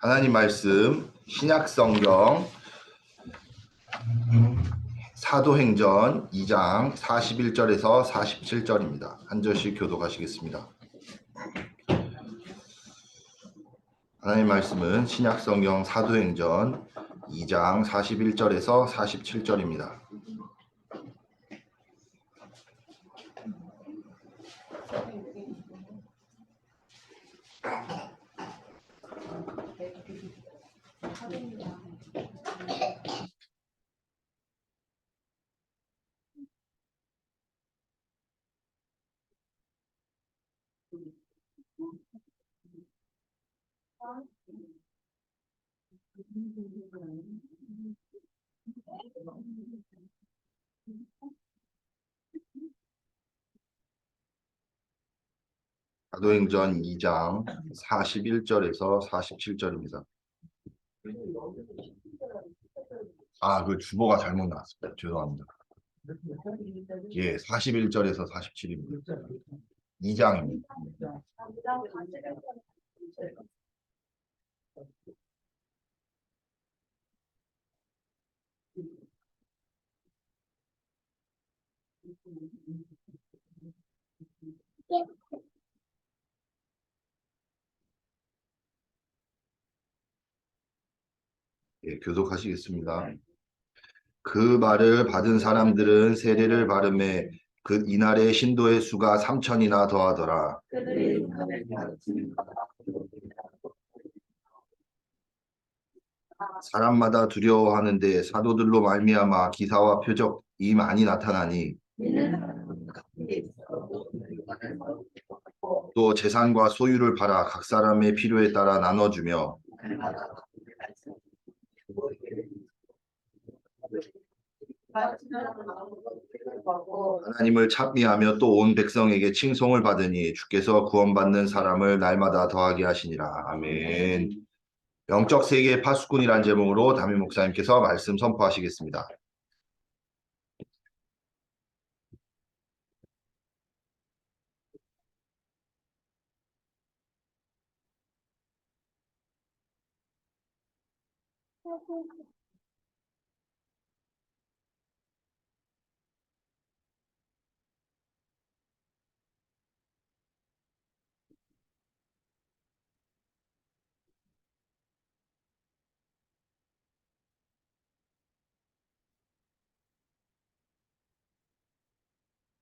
하나님 말씀 신약성경 사도행전 2장 41절에서 47절입니다. 한 절씩 교독하시겠습니다. 하나님 말씀은 신약성경 사도행전 2장 41절에서 47절입니다. 사도행전 2장 41절에서 47절입니다. 그 주보가 잘못 나왔습니다. 죄송합니다. 예, 41절에서 47입니다. 2장입니다. 예, 교독하시겠습니다. 그 말을 받은 사람들은 세례를 받음에 그 이날의 신도의 수가 3,000이나 더하더라. 사람마다 두려워하는데 사도들로 말미암아 기사와 표적이 많이 나타나니 또 재산과 소유를 팔아 각 사람의 필요에 따라 나눠주며 하나님을 찬미하며 또 온 백성에게 칭송을 받으니 주께서 구원받는 사람을 날마다 더하게 하시니라. 아멘. 영적 세계의 파수꾼이란 제목으로 담임 목사님께서 말씀 선포하시겠습니다.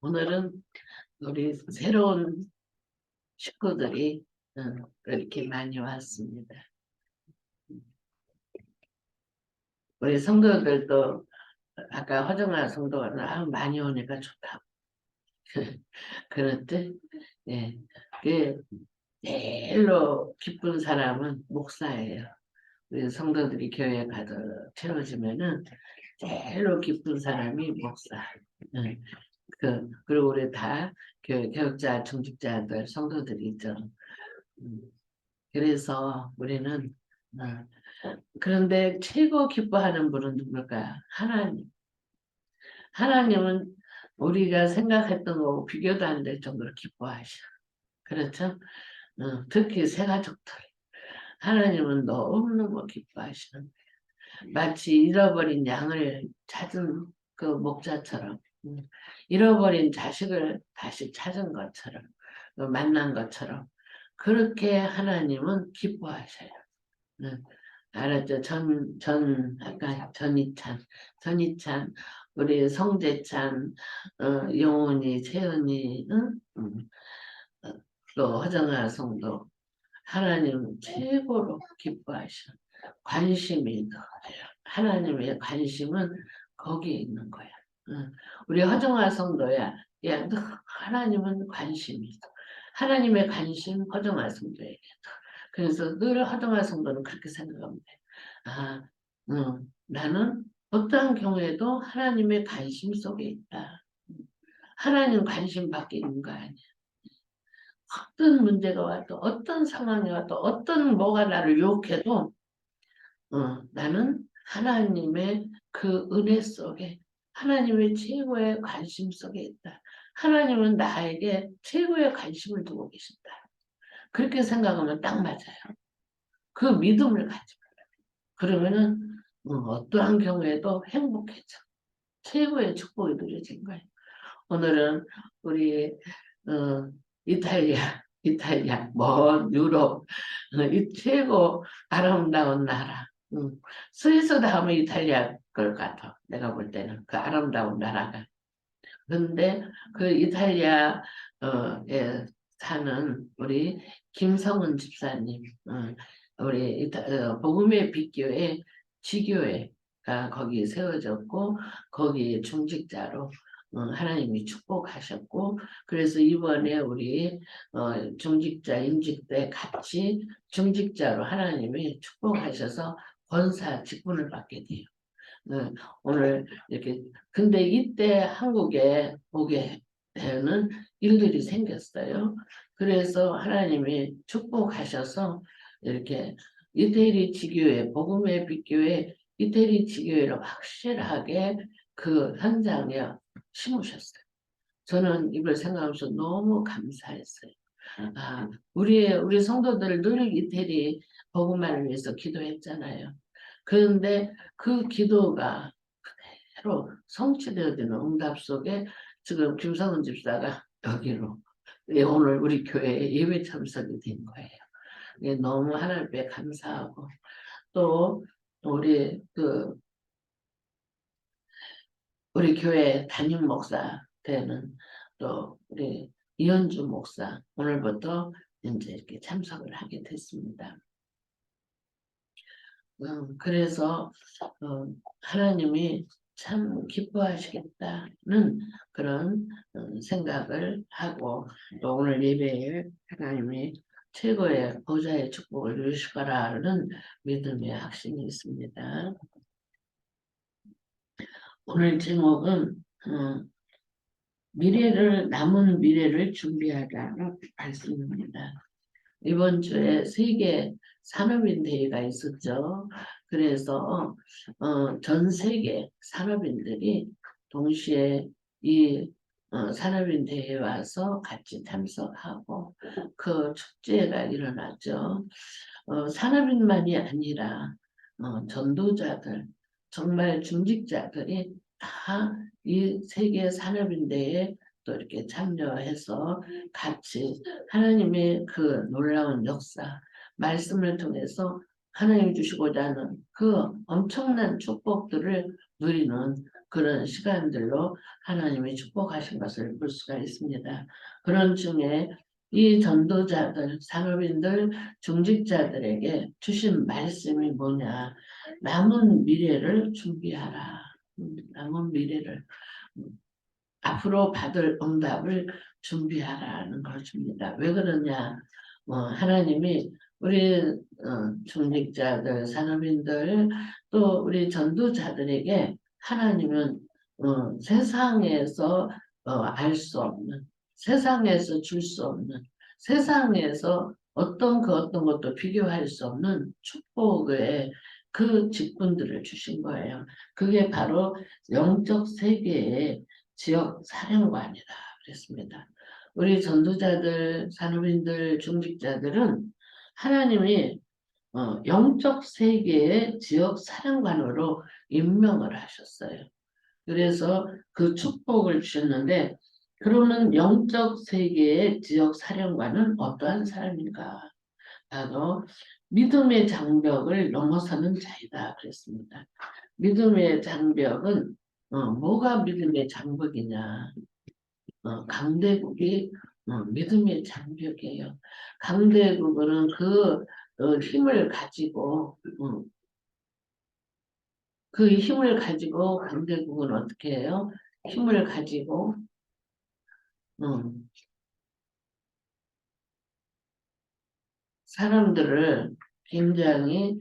오늘은 우리 새로운 식구들이 이렇게 많이 왔습니다. 우리 성도들도 아까 허정아 성도가 많이 오니까 좋다고 그런데 예, 제일로 기쁜 사람은 목사예요. 우리 성도들이 교회에 가서 채워지면은 제일로 기쁜 사람이 목사. 예. 그리고 우리 다 교육자, 중직자들, 성도들이죠. 그래서 우리는 그런데 최고 기뻐하는 분은 누굴까요? 하나님. 하나님은 우리가 생각했던 거하고 비교도 안 될 정도로 기뻐하셔. 그렇죠? 특히 새가족들. 하나님은 너무너무 기뻐하시는 거예요. 마치 잃어버린 양을 찾은 그 목자처럼 잃어버린 자식을 다시 찾은 것처럼 만난 것처럼 그렇게 하나님은 기뻐하셔요. 알았죠? 아까 전희찬, 우리 성재찬, 용훈이, 채은이, 또 허정아 성도, 하나님 최고로 기뻐하셔. 관심이 더해요. 하나님의 관심은 거기에 있는 거야. 우리 허정아 성도야, 야, 너 하나님은 관심이 있어. 하나님의 관심 허정아 성도에게. 그래서 늘 허정아 성도는 그렇게 생각하면 돼. 나는 어떠한 경우에도 하나님의 관심 속에 있다. 하나님 관심 밖에 있는 거 아니야. 어떤 문제가 와도 어떤 상황이 와도 어떤 뭐가 나를 유혹해도 나는 하나님의 그 은혜 속에 하나님의 최고의 관심 속에 있다. 하나님은 나에게 최고의 관심을 두고 계신다. 그렇게 생각하면 딱 맞아요. 그 믿음을 가지고 그러면은 어떠한 경우에도 행복해져. 최고의 축복이 누려진 거예요. 오늘은 우리 이탈리아, 먼 유럽, 이 최고 아름다운 나라. 스위스 다음에 이탈리아 걸 같아. 내가 볼 때는 그 아름다운 나라가. 그런데 그 이탈리아에 사는 우리 김성은 집사님, 우리 복음의 빛교회 지교회가 거기 세워졌고 거기 중직자로 하나님이 축복하셨고 그래서 이번에 우리 중직자 임직 때 같이 중직자로 하나님이 축복하셔서 권사 직분을 받게 돼요. 오늘 이렇게 근데 이때 한국에 오게 되는 일들이 생겼어요. 그래서 하나님이 축복하셔서 이렇게 이태리 지교회, 복음의 빛교회 이태리 지교회를 확실하게 그 현장에 심으셨어요. 저는 이걸 생각하면서 너무 감사했어요. 우리 성도들 늘 이태리 복음만을 위해서 기도했잖아요. 그런데 그 기도가 그대로 성취되어지는 응답 속에 지금 김성은 집사가 여기로 오늘 우리 교회에 예배 참석이 된 거예요. 이게 너무 하나님께 감사하고 또 우리 우리 교회 담임 목사 되는 또 우리 이현주 목사 오늘부터 이제 이렇게 참석을 하게 됐습니다. 그래서 하나님이 참 기뻐하시겠다는 그런 생각을 하고 또 오늘 예배에 하나님이 최고의 보좌의 축복을 주실 거라는 믿음의 확신이 있습니다. 오늘 제목은 남은 미래를 준비하라는 말씀입니다. 이번 주에 세계 산업인 대회가 있었죠. 그래서 전 세계 산업인들이 동시에 이 산업인 대회에 와서 같이 참석하고 그 축제가 일어났죠. 산업인만이 아니라 전도자들, 정말 중직자들이 다 이 세계 산업인 대회에 또 이렇게 참여해서 같이 하나님의 그 놀라운 역사, 말씀을 통해서 하나님이 주시고자 하는 그 엄청난 축복들을 누리는 그런 시간들로 하나님이 축복하신 것을 볼 수가 있습니다. 그런 중에 이 전도자들, 산업인들, 중직자들에게 주신 말씀이 뭐냐? 남은 미래를 준비하라. 남은 미래를 앞으로 받을 응답을 준비하라는 것입니다. 왜 그러냐? 하나님이 우리 중직자들, 산업인들, 또 우리 전도자들에게 하나님은 세상에서 알 수 없는, 세상에서 줄 수 없는, 세상에서 어떤 것도 비교할 수 없는 축복의 그 직분들을 주신 거예요. 그게 바로 영적 세계의 지역 사령관이다 그랬습니다. 우리 전도자들, 산업인들, 중직자들은 하나님이 영적 세계의 지역 사령관으로 임명을 하셨어요. 그래서 그 축복을 주셨는데 그러면 영적 세계의 지역 사령관은 어떠한 사람인가? 바로 믿음의 장벽을 넘어서는 자이다 그랬습니다. 믿음의 장벽은 뭐가 믿음의 장벽이냐? 강대국이 믿음의 장벽이에요. 강대국은 그 힘을 가지고 그 힘을 가지고 강대국은 어떻게 해요? 힘을 가지고 사람들을 굉장히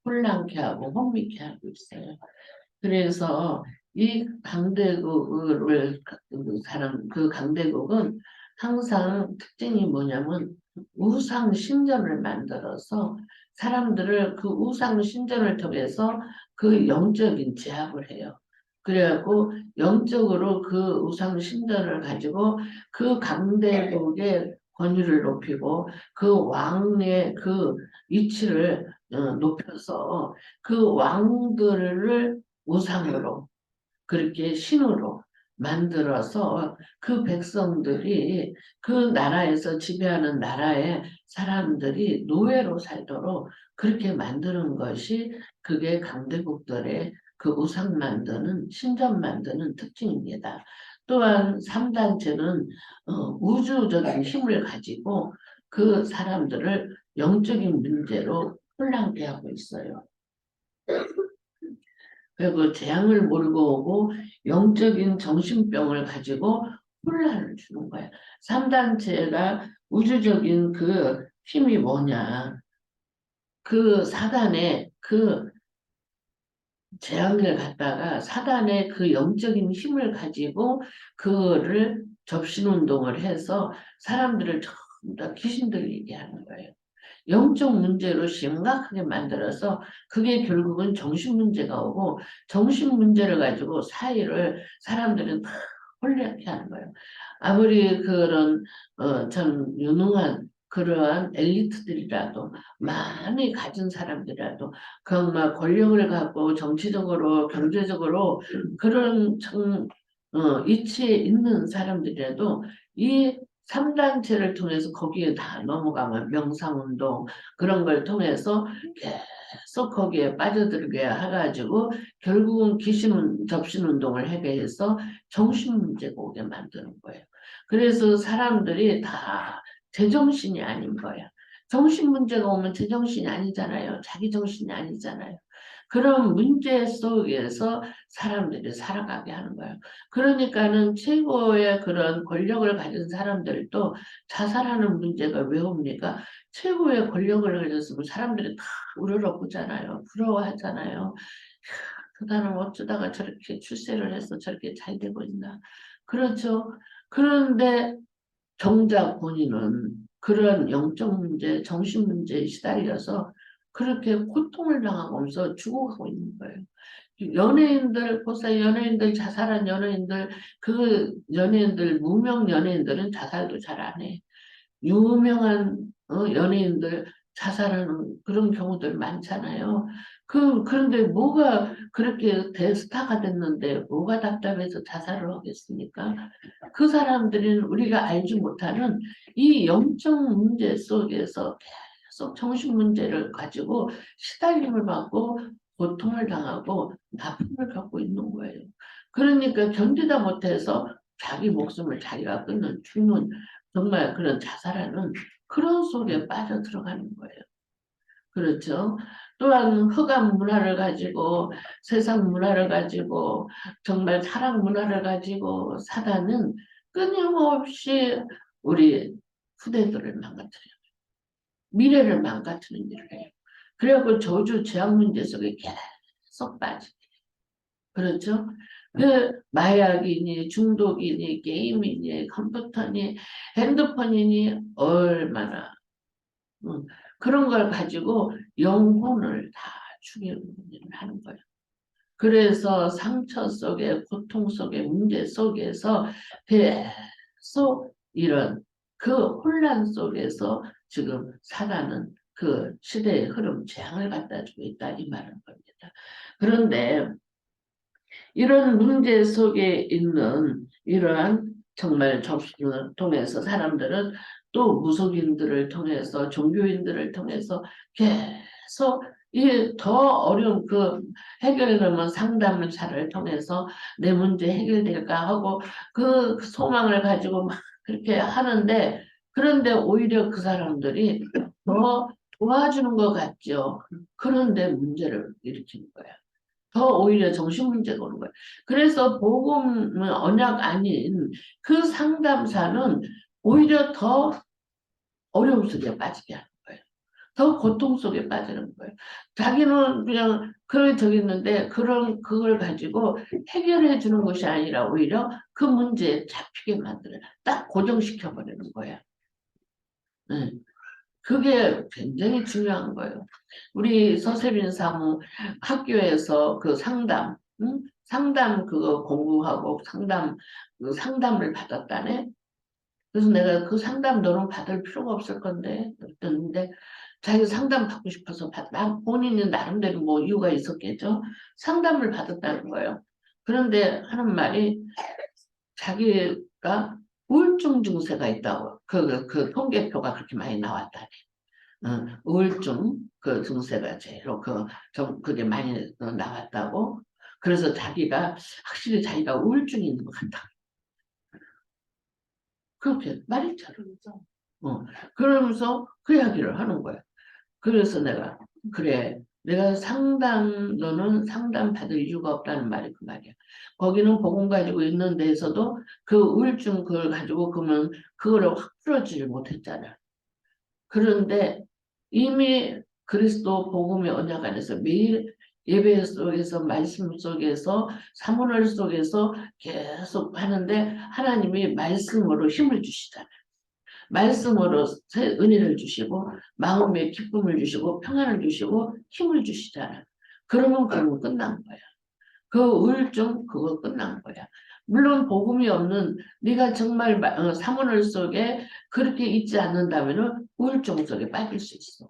혼란케 하고 혼미케 하고 있어요. 그래서 이 그 강대국은 항상 특징이 뭐냐면 우상 신전을 만들어서 사람들을 그 우상 신전을 통해서 그 영적인 제압을 해요. 그래갖고 영적으로 그 우상 신전을 가지고 그 강대국의 권위를 높이고 그 왕의 그 위치를 높여서 그 왕들을 우상으로 그렇게 신으로 만들어서 그 백성들이 그 나라에서 지배하는 나라의 사람들이 노예로 살도록 그렇게 만드는 것이 그게 강대국들의 그 우상 만드는 신전 만드는 특징입니다. 또한 3단체는 우주적인 힘을 가지고 그 사람들을 영적인 문제로 혼란케 하고 있어요. 그리고 재앙을 몰고 오고 영적인 정신병을 가지고 혼란을 주는 거야. 3단체가 우주적인 그 힘이 뭐냐. 그 사단의 그 재앙을 갖다가 사단의 그 영적인 힘을 가지고 그거를 접신운동을 해서 사람들을 전부 다 귀신 들리게 하는 거예요. 영적 문제로 심각하게 만들어서 그게 결국은 정신 문제가 오고 정신 문제를 가지고 사이를 사람들은 다 혼란케 하는 거예요. 아무리 그런 참 유능한 그러한 엘리트들이라도 많이 가진 사람들이라도 정말 권력을 갖고 정치적으로 경제적으로 그런 위치에 있는 사람들이라도 이 3단체를 통해서 거기에 다 넘어가면 명상운동 그런 걸 통해서 계속 거기에 빠져들게 해가지고 결국은 귀신 접신운동을 하게 해서 정신 문제가 오게 만드는 거예요. 그래서 사람들이 다 제정신이 아닌 거야. 정신 문제가 오면 제정신이 아니잖아요. 자기 정신이 아니잖아요. 그런 문제 속에서 사람들이 살아가게 하는 거예요. 그러니까는 최고의 그런 권력을 가진 사람들도 자살하는 문제가 왜 옵니까? 최고의 권력을 가졌으면 사람들이 다 우러러보잖아요. 부러워하잖아요. 그 사람 어쩌다가 저렇게 출세를 해서 저렇게 잘 되고 있나. 그렇죠. 그런데 정작 본인은 그런 영적 문제, 정신 문제에 시달려서 그렇게 고통을 당하면서 죽어가고 있는 거예요. 연예인들, 보세요. 연예인들, 자살한 연예인들, 그 연예인들, 무명 연예인들은 자살도 잘 안 해. 유명한 연예인들 자살하는 그런 경우들 많잖아요. 그런데 뭐가 그렇게 대스타가 됐는데 뭐가 답답해서 자살을 하겠습니까? 그 사람들은 우리가 알지 못하는 이 영적 문제 속에서 계속 정신 문제를 가지고 시달림을 받고 고통을 당하고 아픔을 갖고 있는 거예요. 그러니까 견디다 못해서 자기 목숨을 자기가 끊는 죽는 정말 그런 자살하는 그런 속에 빠져 들어가는 거예요. 그렇죠. 또한 흑암 문화를 가지고 세상 문화를 가지고 정말 타락 문화를 가지고 사단은 끊임없이 우리 후대들을 망가뜨려요. 미래를 망가뜨리는 일을 해요. 그래갖고 저주 재앙 문제 속에 계속 빠지게. 그렇죠? 그 마약이니 중독이니 게임이니 컴퓨터니 핸드폰이니 얼마나 그런 걸 가지고 영혼을 다 죽이는 일을 하는 거예요. 그래서 상처 속에 고통 속에 문제 속에서 계속 이런 그 혼란 속에서 지금 사단은 그 시대의 흐름 재앙을 갖다 주고 있다 이 말인 겁니다. 그런데 이런 문제 속에 있는 이러한 정말 접신을 통해서 사람들은 또 무속인들을 통해서 종교인들을 통해서 계속 이 더 어려운 그 해결되면 상담사를 통해서 내 문제 해결될까 하고 그 소망을 가지고 막 그렇게 하는데 그런데 오히려 그 사람들이 더 도와주는 것 같죠. 그런데 문제를 일으키는 거야. 더 오히려 정신 문제가 오는 거예요. 그래서 복음 언약 아닌 그 상담사는 오히려 더 어려움 속에 빠지게 하는 거예요. 더 고통 속에 빠지는 거예요. 자기는 그냥 그걸 저기 있는데 그런 그걸 가지고 해결해 주는 것이 아니라 오히려 그 문제에 잡히게 만들어요. 딱 고정시켜 버리는 거예요. 네. 그게 굉장히 중요한 거예요. 우리 서세빈 사무 학교에서 그 상담, 상담 그거 공부하고 상담, 그 상담을 받았다네. 그래서 내가 그 상담 너는 받을 필요가 없을 건데 그랬는데 자기 상담 받고 싶어서 본인이 나름대로 뭐 이유가 있었겠죠. 상담을 받았다는 거예요. 그런데 하는 말이 자기가 우울증 증세가 있다고 그 통계표가 그렇게 많이 나왔다네. 우울증 그 증세가 제일 그게 많이 나왔다고. 그래서 자기가 확실히 자기가 우울증이 있는 것 같다. 그렇게 말했잖아. 그러면서 그 이야기를 하는 거야. 그래서 내가 그래 내가 너는 상담 받을 이유가 없다는 말이 그 말이야. 거기는 복음 가지고 있는 데에서도 그 우울증 그걸 가지고 그러면 그거를 확 풀어주질 못했잖아. 그런데 이미 그리스도 복음의 언약 안에서 매일 예배 속에서 말씀 속에서 사문을 속에서 계속 하는데 하나님이 말씀으로 힘을 주시잖아요. 말씀으로 은혜를 주시고 마음의 기쁨을 주시고 평안을 주시고 힘을 주시잖아요. 그러면 그건 끝난 거야. 그 우울증 그거 끝난 거야. 물론 복음이 없는 네가 정말 사문을 속에 그렇게 있지 않는다면 우울증 속에 빠질 수 있어.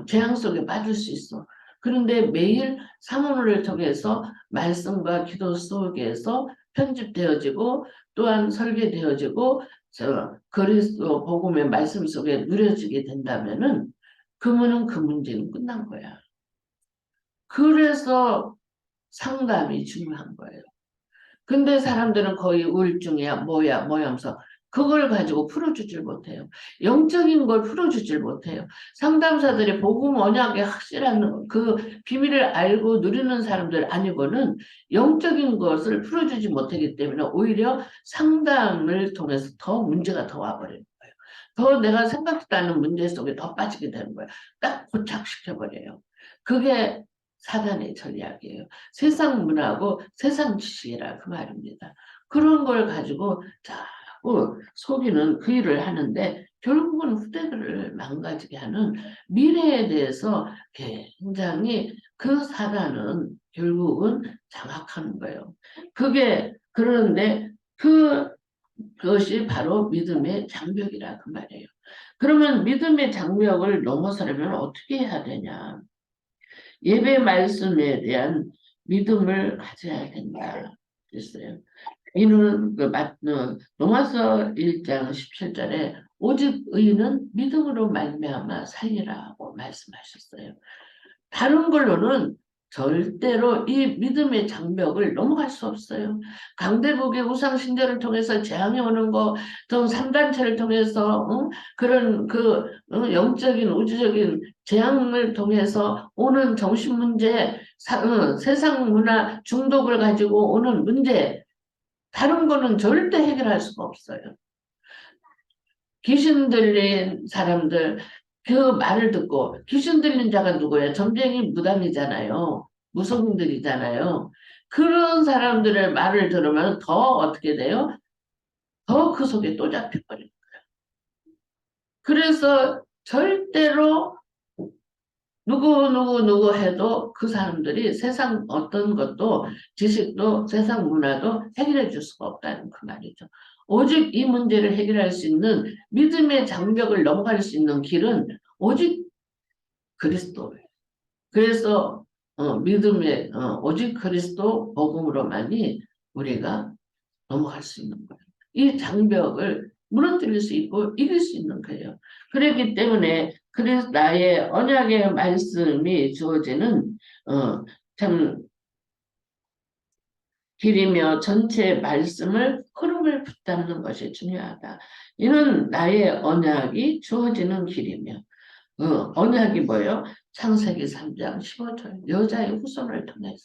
재앙 속에 빠질 수 있어. 그런데 매일 사문을 통해서 말씀과 기도 속에서 편집되어지고 또한 설계되어지고 그리스도 복음의 말씀 속에 누려지게 된다면은 그러면은 그 문제는 끝난 거야. 그래서 상담이 중요한 거예요. 근데 사람들은 거의 우울증이야 뭐야 하면서 그걸 가지고 풀어주질 못해요. 영적인 걸 풀어주질 못해요. 상담사들이 복음 언약의 확실한 그 비밀을 알고 누리는 사람들 아니고는 영적인 것을 풀어주지 못하기 때문에 오히려 상담을 통해서 더 문제가 더 와버리는 거예요. 더 내가 생각지도 않은 문제 속에 더 빠지게 되는 거예요. 딱 고착시켜버려요. 그게 사단의 전략이에요. 세상 문화고 세상 지식이라 그 말입니다. 그런 걸 가지고 자꾸 속이는 그 일을 하는데 결국은 후대들을 망가지게 하는 미래에 대해서 굉장히 그 사단은 결국은 장악하는 거예요. 그런데 그것이 바로 믿음의 장벽이라 그 말이에요. 그러면 믿음의 장벽을 넘어서려면 어떻게 해야 되냐? 예배 말씀에 대한 믿음을 가져야 된다. 그랬어요. 이는 로마서 1장 17절에 오직 의인은 믿음으로 말미암아 살리라고 말씀하셨어요. 다른 걸로는 절대로 이 믿음의 장벽을 넘어갈 수 없어요. 강대국의 우상신전을 통해서 재앙이 오는 거, 또 삼단체를 통해서 그런 영적인 우주적인 재앙을 통해서 오는 정신문제, 세상 문화 중독을 가지고 오는 문제, 다른 거는 절대 해결할 수가 없어요. 귀신 들린 사람들 그 말을 듣고 귀신 들린 자가 누구예요? 점쟁이 무당이잖아요. 무속인들이잖아요. 그런 사람들의 말을 들으면 더 어떻게 돼요? 더 그 속에 또 잡혀버려요. 그래서 절대로 누구 해도 그 사람들이 세상 어떤 것도 지식도 세상 문화도 해결해 줄 수가 없다는 그 말이죠. 오직 이 문제를 해결할 수 있는 믿음의 장벽을 넘어갈 수 있는 길은 오직 그리스도예요. 그래서 믿음의 오직 그리스도 복음으로만이 우리가 넘어갈 수 있는 거예요. 이 장벽을 무너뜨릴 수 있고 이길 수 있는 거예요. 그렇기 때문에 그래서 나의 언약의 말씀이 주어지는 참 길이며 전체 말씀을 흐름을 붙잡는 것이 중요하다. 이는 나의 언약이 주어지는 길이며 언약이 뭐예요? 창세기 3장 15절 여자의 후손을 통해서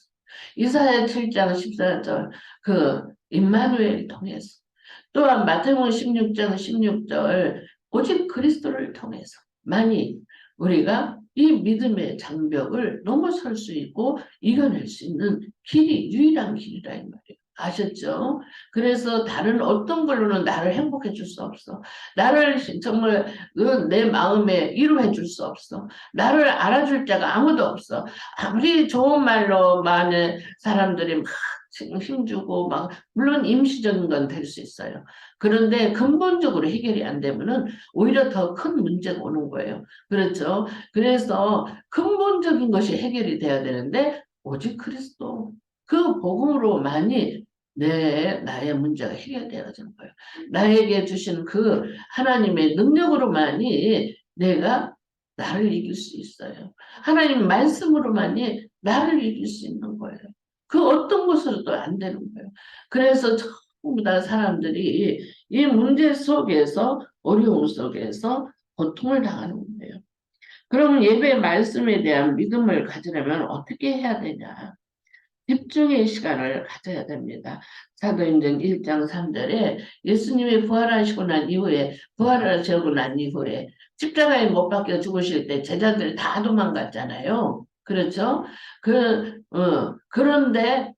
이사야 7장 14절 그 임마누엘을 통해서 또한 마태복음 16장 16절 오직 그리스도를 통해서 만이 우리가 이 믿음의 장벽을 넘어설 수 있고 이겨낼 수 있는 길이 유일한 길이라 이 말이에요. 아셨죠? 그래서 다른 어떤 걸로는 나를 행복해 줄 수 없어. 나를 정말 내 마음에 위로해 줄 수 없어. 나를 알아줄 자가 아무도 없어. 아무리 좋은 말로 많은 사람들이 막 힘주고 막 물론 임시적인 건 될 수 있어요. 그런데 근본적으로 해결이 안 되면은 오히려 더 큰 문제가 오는 거예요. 그렇죠? 그래서 근본적인 것이 해결이 돼야 되는데 오직 그리스도 그 복음으로만이 나의 문제가 해결되어지는 거예요. 나에게 주신 그 하나님의 능력으로만이 내가 나를 이길 수 있어요. 하나님 말씀으로만이 나를 이길 수 있는 거예요. 그 어떤 것으로도 안 되는 거예요. 그래서 전부 다 사람들이 이 문제 속에서 어려움 속에서 고통을 당하는 거예요. 그럼 예배 말씀에 대한 믿음을 가지려면 어떻게 해야 되냐? 집중의 시간을 가져야 됩니다. 사도행전 1장 3절에 예수님이 부활하시고 난 이후에 부활하시고 난 이후에 십자가에 못 박혀 죽으실 때 제자들이 다 도망갔잖아요. 그렇죠? 그런데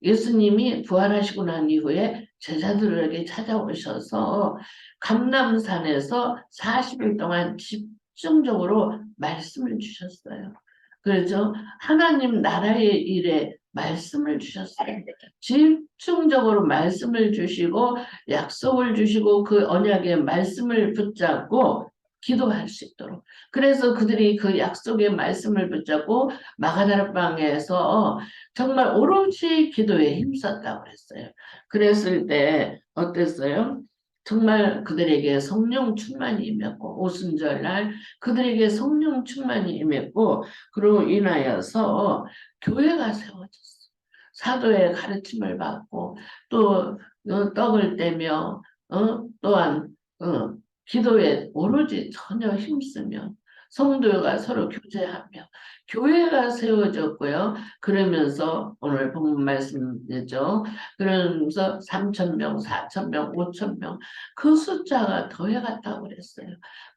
예수님이 부활하시고 난 이후에 제자들에게 찾아오셔서 감람산에서 40일 동안 집중적으로 말씀을 주셨어요. 그렇죠? 하나님 나라의 일에 말씀을 주셨어요. 집중적으로 말씀을 주시고 약속을 주시고 그 언약의 말씀을 붙잡고 기도할 수 있도록. 그래서 그들이 그 약속의 말씀을 붙잡고 마가다락방에서 정말 오롯이 기도에 힘썼다고 그랬어요. 그랬을 때 어땠어요? 정말 그들에게 성령 충만이 임했고 오순절날 그들에게 성령 충만이 임했고 그로 인하여서 교회가 세워졌어. 사도의 가르침을 받고 또 떡을 떼며 또한 기도에 오로지 전혀 힘쓰며 성도가 서로 교제하며 교회가 세워졌고요. 그러면서 오늘 본문 말씀이죠. 그러면서 3,000명, 4,000명, 5,000명 그 숫자가 더해갔다고 그랬어요.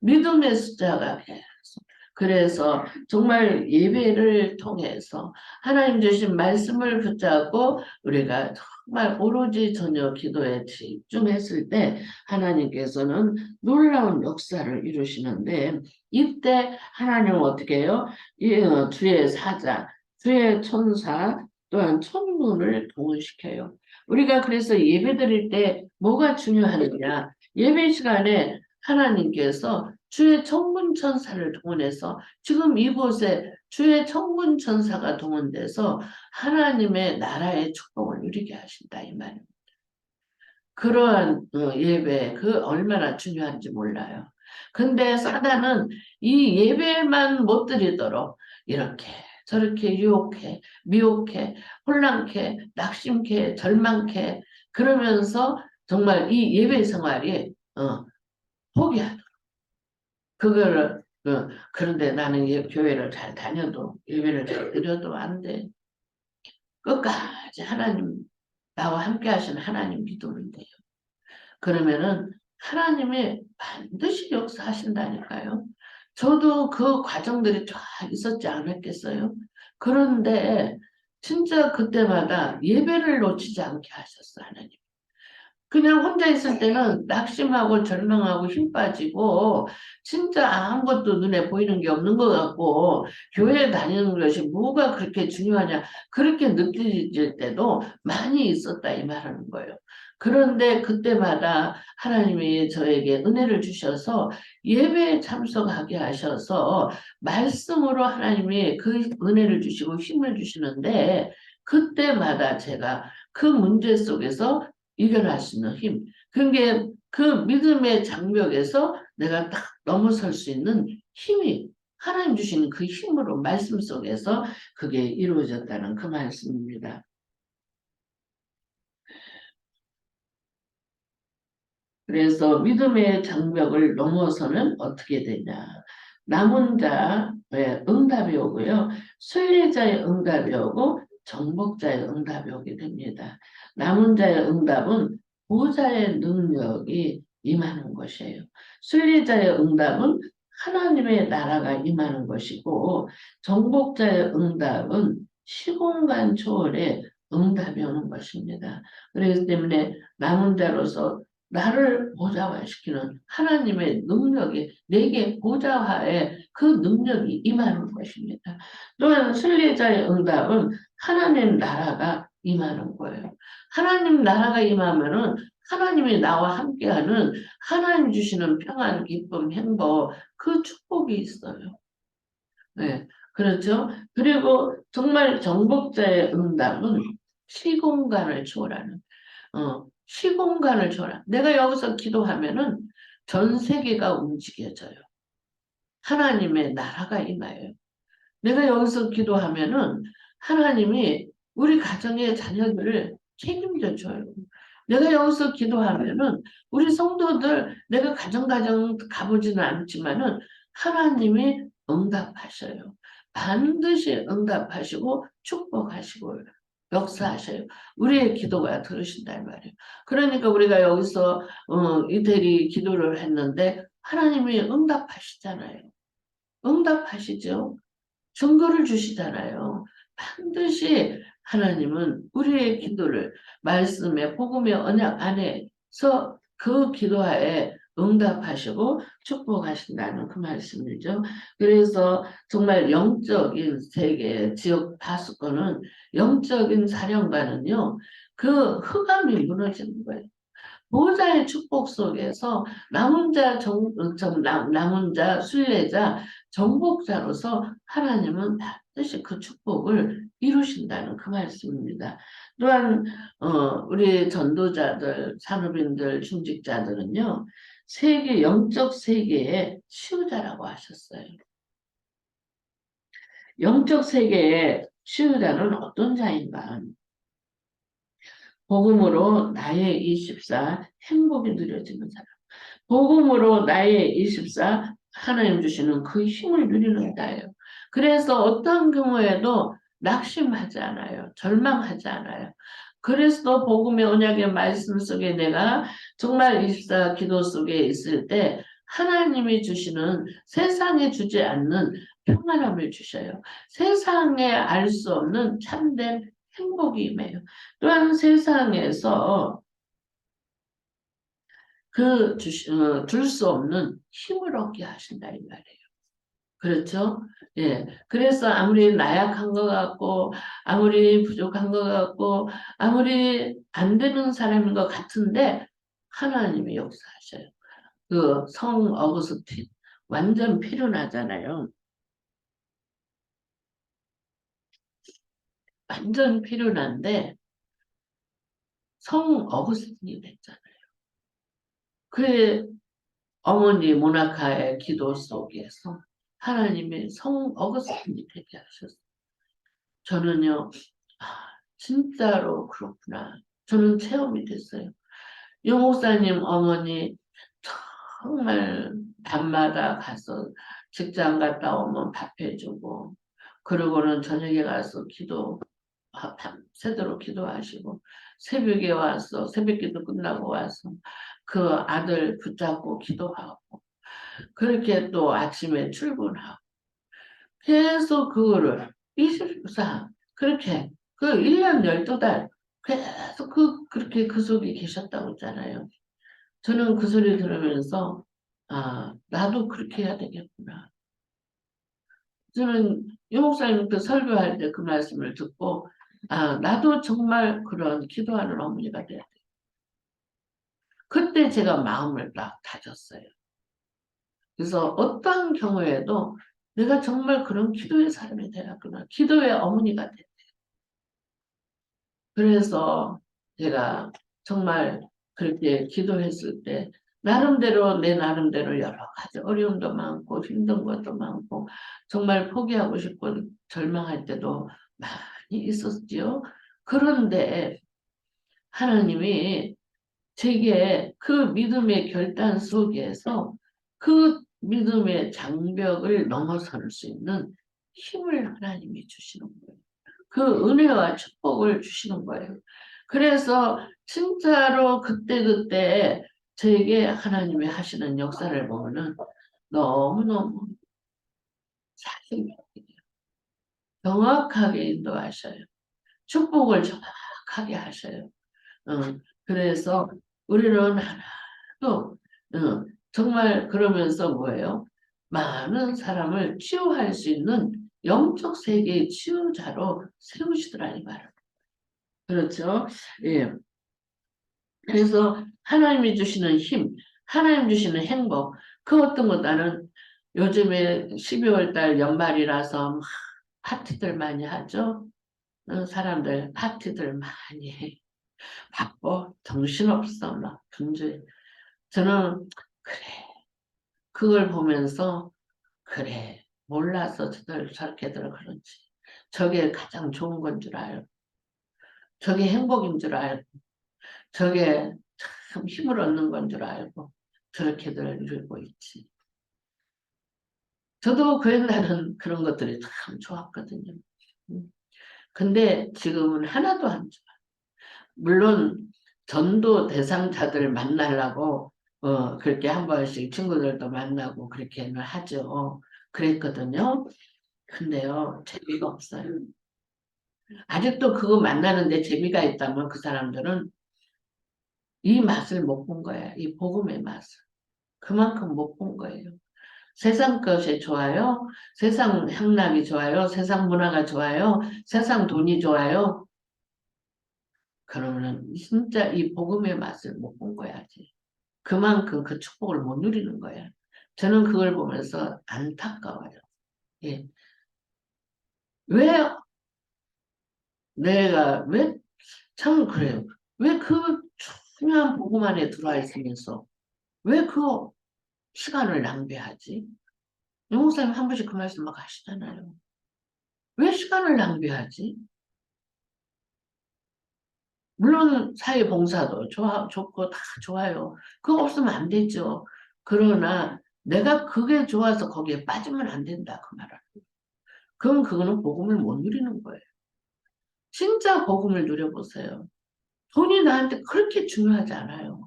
믿음의 숫자가 계속. 그래서 정말 예배를 통해서 하나님 주신 말씀을 붙잡고 우리가 정말 오로지 전혀 기도에 집중했을 때 하나님께서는 놀라운 역사를 이루시는데 이때 하나님은 어떻게 해요? 주의 사자, 주의 천사, 또한 천군을 동원시켜요. 우리가 그래서 예배 드릴 때 뭐가 중요하느냐? 예배 시간에 하나님께서 주의 천군 천사를 동원해서 지금 이곳에 주의 천군 천사가 동원돼서 하나님의 나라의 축복을 누리게 하신다 이 말입니다. 그러한 예배 그 얼마나 중요한지 몰라요. 근데 사단은 이 예배만 못 드리도록 이렇게 저렇게 유혹해, 미혹해, 혼란케, 낙심케, 절망케 그러면서 정말 이 예배 생활이 포기하도록 그거를 그런데 나는 교회를 잘 다녀도 예배를 잘 드려도 안 돼. 끝까지 하나님 나와 함께 하시는 하나님 믿으면 돼요. 그러면은 하나님이 반드시 역사하신다니까요. 저도 그 과정들이 쫙 있었지 않았겠어요? 그런데 진짜 그때마다 예배를 놓치지 않게 하셨어, 하나님. 그냥 혼자 있을 때는 낙심하고 절망하고 힘 빠지고 진짜 아무것도 눈에 보이는 게 없는 것 같고 교회 다니는 것이 뭐가 그렇게 중요하냐 그렇게 느껴질 때도 많이 있었다 이 말하는 거예요. 그런데 그때마다 하나님이 저에게 은혜를 주셔서 예배에 참석하게 하셔서 말씀으로 하나님이 그 은혜를 주시고 힘을 주시는데 그때마다 제가 그 문제 속에서 이겨낼 수 있는 힘. 그게 그 믿음의 장벽에서 내가 딱 넘어설 수 있는 힘이 하나님 주시는 그 힘으로 말씀 속에서 그게 이루어졌다는 그 말씀입니다. 그래서 믿음의 장벽을 넘어서는 어떻게 되냐. 남은 자의 응답이 오고요. 순례자의 응답이 오고 정복자의 응답이 오게 됩니다. 남은 자의 응답은 보호자의 능력이 임하는 것이에요. 순례자의 응답은 하나님의 나라가 임하는 것이고 정복자의 응답은 시공간 초월의 응답이 오는 것입니다. 그렇기 때문에 남은 자로서 나를 보좌화시키는 하나님의 능력이 내게 보좌화의 그 능력이 임하는 것입니다. 또한 순례자의 응답은 하나님 나라가 임하는 거예요. 하나님 나라가 임하면은 하나님이 나와 함께하는 하나님 주시는 평안, 기쁨, 행복, 그 축복이 있어요. 네, 그렇죠. 그리고 정말 정복자의 응답은 시공간을 초월하는, 시공간을 초월하는. 내가 여기서 기도하면은 전 세계가 움직여져요. 하나님의 나라가 임해요. 내가 여기서 기도하면은 하나님이 우리 가정의 자녀들을 책임져 줘요. 내가 여기서 기도하면은 우리 성도들 내가 가정 가보지는 않지만은 하나님이 응답하셔요. 반드시 응답하시고 축복하시고 역사하셔요. 우리의 기도가 들으신단 말이에요. 그러니까 우리가 여기서 이태리 기도를 했는데 하나님이 응답하시잖아요. 응답하시죠. 증거를 주시잖아요. 반드시 하나님은 우리의 기도를 말씀의 복음의 언약 안에서 그 기도하에 응답하시고 축복하신다는 그 말씀이죠. 그래서 정말 영적인 세계 지역 다수권은 영적인 사령관은요. 그 흑암이 무너지는 거예요. 보호자의 축복 속에서 남은 자, 순례자, 정복자로서 하나님은 반드시 그 축복을 이루신다는 그 말씀입니다. 또한 우리 전도자들, 산업인들, 중직자들은요. 세계 영적 세계의 치유자라고 하셨어요. 영적 세계의 치유자는 어떤 자인가? 복음으로 나의 24 행복이 누려지는 사람. 복음으로 나의 24 하나님 주시는 그 힘을 누리는 자예요. 그래서 어떤 경우에도 낙심하지 않아요. 절망하지 않아요. 그리스도 복음의 언약의 말씀 속에 내가 정말 24 기도 속에 있을 때 하나님이 주시는 세상에 주지 않는 평안함을 주셔요. 세상에 알 수 없는 참된 행복이 임해요. 또한 세상에서 줄 수 없는 힘을 얻게 하신다 이 말이에요. 그렇죠? 예. 그래서 아무리 나약한 것 같고, 아무리 부족한 것 같고, 아무리 안 되는 사람인 것 같은데, 하나님이 역사하셔요. 그 성 어거스틴, 완전 필요하잖아요. 완전 필요한데, 성 어거스틴이 됐잖아요. 그 어머니 모나카의 기도 속에서 하나님의 성 어거스틴이 되게 하셨어요. 저는요, 아, 진짜로 그렇구나. 저는 체험이 됐어요. 용 목사님 어머니 정말 밤마다 가서 직장 갔다 오면 밥 해주고, 그러고는 저녁에 가서 밤새도록 기도하시고, 새벽에 와서, 새벽기도 끝나고 와서 그 아들 붙잡고 기도하고, 그렇게 또 아침에 출근하고, 계속 그거를 24, 그렇게, 그 1년 12달, 계속 그렇게 그 속에 계셨다고 했잖아요. 저는 그 소리 들으면서, 아, 나도 그렇게 해야 되겠구나. 저는 유 목사님 그 설교할 때 그 말씀을 듣고, 아, 나도 정말 그런 기도하는 어머니가 돼야 돼. 그때 제가 마음을 딱 다졌어요. 그래서 어떠한 경우에도 내가 정말 그런 기도의 사람이 되었구나. 기도의 어머니가 돼. 그래서 제가 정말 그렇게 기도했을 때 나름대로 내 나름대로 여러 가지 어려움도 많고 힘든 것도 많고 정말 포기하고 싶고 절망할 때도 많이 있었지요. 그런데 하나님이 제게 그 믿음의 결단 속에서 그 믿음의 장벽을 넘어설 수 있는 힘을 하나님이 주시는 거예요. 그 은혜와 축복을 주시는 거예요. 그래서 진짜로 그때그때 저에게 하나님이 하시는 역사를 보면은 너무너무 자신있게 정확하게 인도하셔요. 축복을 정확하게 하셔요. 그래서 우리는 하나도 정말 그러면서 뭐예요? 많은 사람을 치유할 수 있는 영적 세계의 치유자로 세우시더라니 말이에요. 그렇죠. 예. 그래서 하나님이 주시는 힘, 하나님 주시는 행복, 그 어떤 것 나는 요즘에 12월 달 연말이라서 막 파티들 많이 하죠. 사람들 파티들 많이 해. 바빠. 정신없어. 막 분주해. 저는 그래. 그걸 보면서 그래. 몰라서 저렇게들 그런지. 저게 가장 좋은 건 줄 알고. 저게 행복인 줄 알고. 저게 참 힘을 얻는 건 줄 알고. 저렇게들 누리고 있지. 저도 그 옛날은 그런 것들이 참 좋았거든요. 음. 근데 지금은 하나도 안 좋아. 물론 전도 대상자들 만나려고 그렇게 한 번씩 친구들도 만나고 그렇게는 하죠. 그랬거든요. 근데요, 재미가 없어요. 아직도 그거 만나는데 재미가 있다면 그 사람들은 이 맛을 못 본 거야. 이 복음의 맛을. 그만큼 못 본 거예요. 세상 것이 좋아요. 세상 향락이 좋아요. 세상 문화가 좋아요. 세상 돈이 좋아요. 그러면은 진짜 이 복음의 맛을 못 본 거야지. 그만큼 그 축복을 못 누리는 거야. 저는 그걸 보면서 안타까워요. 예. 왜 왜, 참 그래요. 왜 그 중요한 복음 안에 들어와 있으면서 왜 그 시간을 낭비하지? 영목사님 한 번씩 그 말씀 막 하시잖아요. 왜 시간을 낭비하지? 물론 사회봉사도 좋고 다 좋아요. 그거 없으면 안 되죠. 그러나 내가 그게 좋아서 거기에 빠지면 안 된다 그 말은. 그럼 그거는 복음을 못 누리는 거예요. 진짜 복음을 누려보세요. 돈이 나한테 그렇게 중요하지 않아요.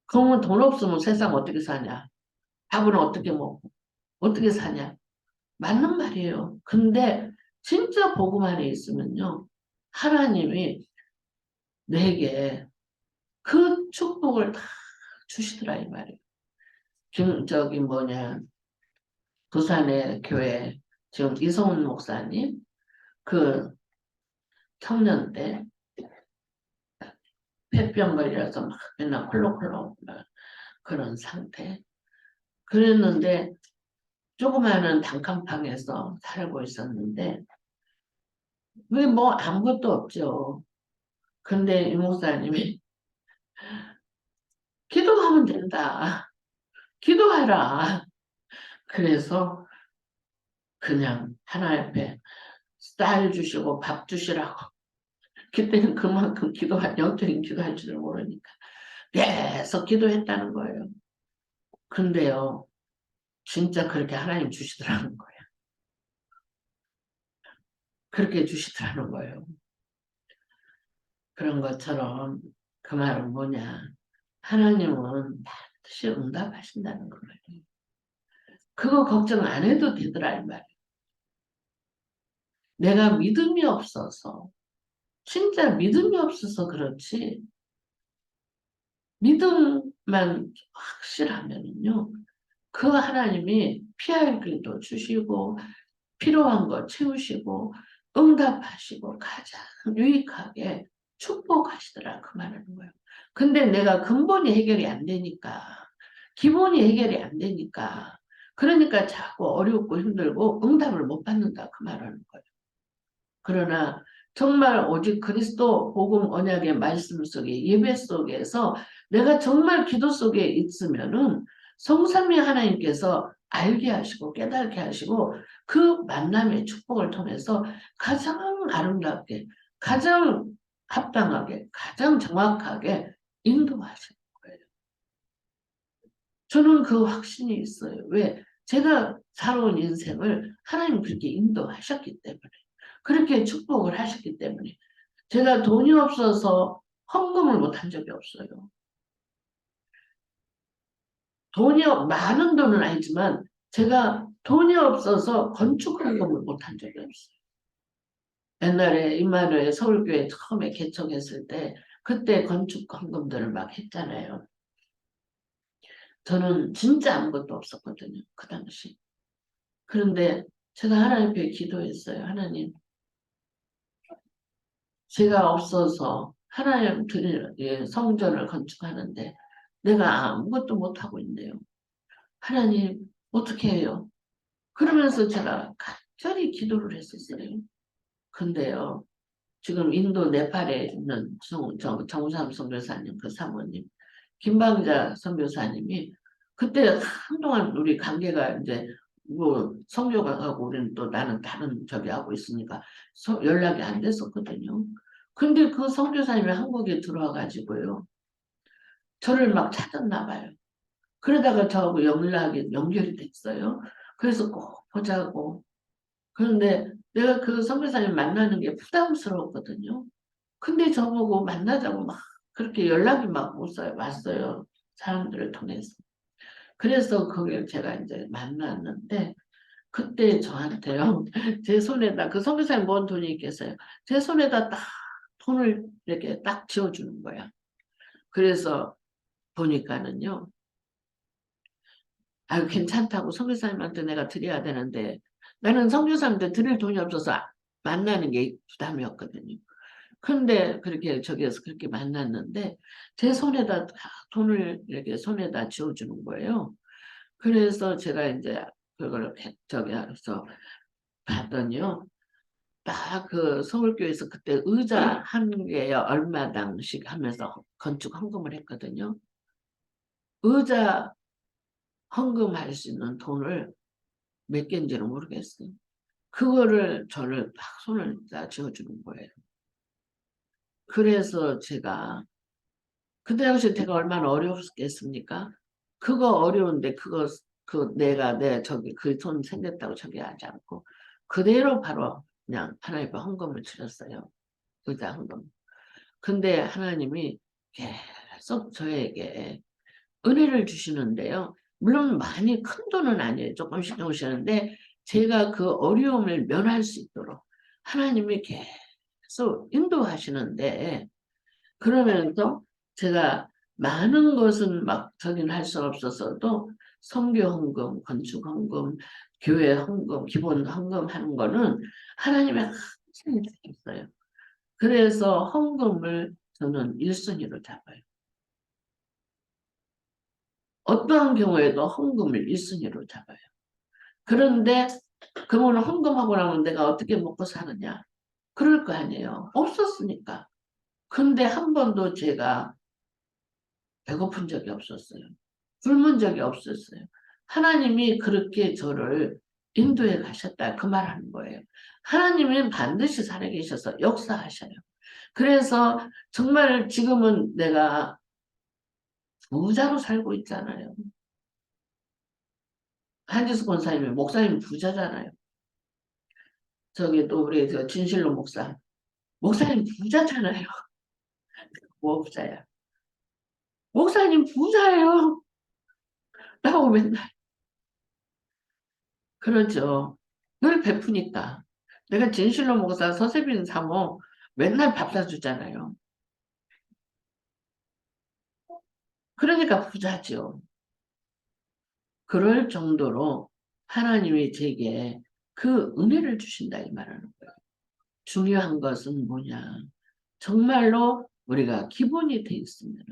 그러면 돈 없으면 세상 어떻게 사냐? 밥은 어떻게 먹고 어떻게 사냐? 맞는 말이에요. 근데 진짜 복음 안에 있으면요. 하나님이 내게 그 축복을 다 주시더라 이 말이에요. 저기 뭐냐 부산의 교회 지금 이성훈 목사님 그 청년 때 폐병 걸려서 막 맨날 콜록콜록 그런 상태. 그랬는데 조그마한 단칸방에서 살고 있었는데 왜 뭐 아무것도 없죠. 근데 이 목사님이 기도하면 된다. 기도해라. 그래서 그냥 하나님 앞에 쌀 주시고 밥 주시라고. 그때는 그만큼 영적인 기도할 줄을 모르니까 계속 기도했다는 거예요. 근데요, 진짜 그렇게 하나님 주시더라는 거예요. 그렇게 주시더라는 거예요. 그런 것처럼 그 말은 뭐냐. 하나님은 반드시 응답하신다는 거예요. 그거 걱정 안 해도 되더라, 이 말이에요. 내가 믿음이 없어서, 진짜 믿음이 없어서 그렇지, 믿음만 확실하면요, 그 하나님이 피할 길도 주시고, 필요한 거 채우시고, 응답하시고, 가장 유익하게 축복하시더라, 그 말하는 거예요. 근데 내가 근본이 해결이 안 되니까, 기본이 해결이 안 되니까, 그러니까 자꾸 어렵고 힘들고 응답을 못 받는다, 그 말하는 거예요. 그러나 정말 오직 그리스도 복음 언약의 말씀 속에 예배 속에서 내가 정말 기도 속에 있으면은 성삼위 하나님께서 알게 하시고 깨닫게 하시고 그 만남의 축복을 통해서 가장 아름답게 가장 합당하게 가장 정확하게 인도하시는 거예요. 저는 그 확신이 있어요. 왜? 제가 살아온 인생을 하나님 그렇게 인도하셨기 때문에 그렇게 축복을 하셨기 때문에 제가 돈이 없어서 헌금을 못한 적이 없어요. 많은 돈은 아니지만 제가 돈이 없어서 건축 헌금을 못한 적이 없어요. 옛날에 임마누엘 서울교회 처음에 개척했을 때 그때 건축 헌금들을 막 했잖아요. 저는 진짜 아무것도 없었거든요. 그 당시. 그런데 제가 하나님 앞에 기도했어요. 하나님, 제가 없어서 하나님 성전을 건축하는데 내가 아무것도 못하고 있네요. 하나님, 어떻게 해요? 그러면서 제가 간절히 기도를 했었어요. 근데요, 지금 인도 네팔에 있는 정우삼 선교사님, 그 사모님, 김방자 선교사님이 그때 한동안 우리 관계가 이제 뭐 성교가 가고 우리는 또 나는 다른 저기 하고 있으니까 연락이 안 됐었거든요. 근데 그 선교사님이 한국에 들어와 가지고요. 저를 막 찾았나 봐요. 그러다가 저하고 연결이 됐어요. 그래서 꼭 보자고. 그런데 내가 그 선교사님 만나는 게 부담스러웠거든요. 근데 저보고 만나자고 막 그렇게 연락이 막 왔어요. 사람들을 통해서. 그래서 거기를 제가 이제 만났는데 그때 저한테요. 제 손에다 그 선교사님 뭔 돈이 있겠어요. 제 손에다 딱 돈을 이렇게 딱 쥐어주는 거야. 그래서 보니까는요. 아유 괜찮다고 선교사님한테 내가 드려야 되는데 나는 선교사님한테 드릴 돈이 없어서 만나는 게 부담이었거든요. 근데 그렇게 저기에서 그렇게 만났는데 제 손에다 다 돈을 이렇게 손에다 쥐어주는 거예요. 그래서 제가 이제 그걸 저기 해서 봤더니요. 딱 그 서울교회에서 그때 의자 한 개에 얼마당씩 하면서 건축 헌금을 했거든요. 의자 헌금할 수 있는 돈을 몇 개인지는 모르겠어요. 그거를 저를 딱 손을 다 쥐어주는 거예요. 그래서 제가 그때 당시 제가 얼마나 어려웠겠습니까? 그거 어려운데 내가 내 저기 그 돈 생겼다고 저기 하지 않고 그대로 바로 그냥 하나님께 헌금을 치렀어요. 의자 헌금. 근데 하나님이 계속 저에게 은혜를 주시는데요. 물론 많이 큰 돈은 아니에요. 조금씩 주시는데 제가 그 어려움을 면할 수 있도록 하나님이 계속 인도하시는데 그러면서 제가 많은 것은 막 저긴 할 수 없어서도 선교 헌금, 건축 헌금, 교회 헌금, 기본 헌금 하는 거는 하나님이 항상 있어요. 그래서 헌금을 저는 1순위로 잡아요. 어떠한 경우에도 헌금을 1순위로 잡아요. 그런데 그러면 헌금하고 나면 내가 어떻게 먹고 사느냐? 그럴 거 아니에요. 없었으니까. 근데 한 번도 제가 배고픈 적이 없었어요. 굶은 적이 없었어요. 하나님이 그렇게 저를 인도에 가셨다. 그 말하는 거예요. 하나님은 반드시 살아계셔서 역사하셔요. 그래서 정말 지금은 내가 부자로 살고 있잖아요. 한지수 권사님이 목사님 부자잖아요. 저기 또 우리 저 진실로 목사. 목사님 부자잖아요. 뭐 부자야. 목사님 부자예요. 라고 맨날. 그러죠. 늘 베푸니까. 내가 진실로 목사 서세빈 사모 맨날 밥 사주잖아요. 그러니까 부자죠. 그럴 정도로 하나님이 제게 그 은혜를 주신다 이 말하는 거예요. 중요한 것은 뭐냐. 정말로 우리가 기본이 돼 있으면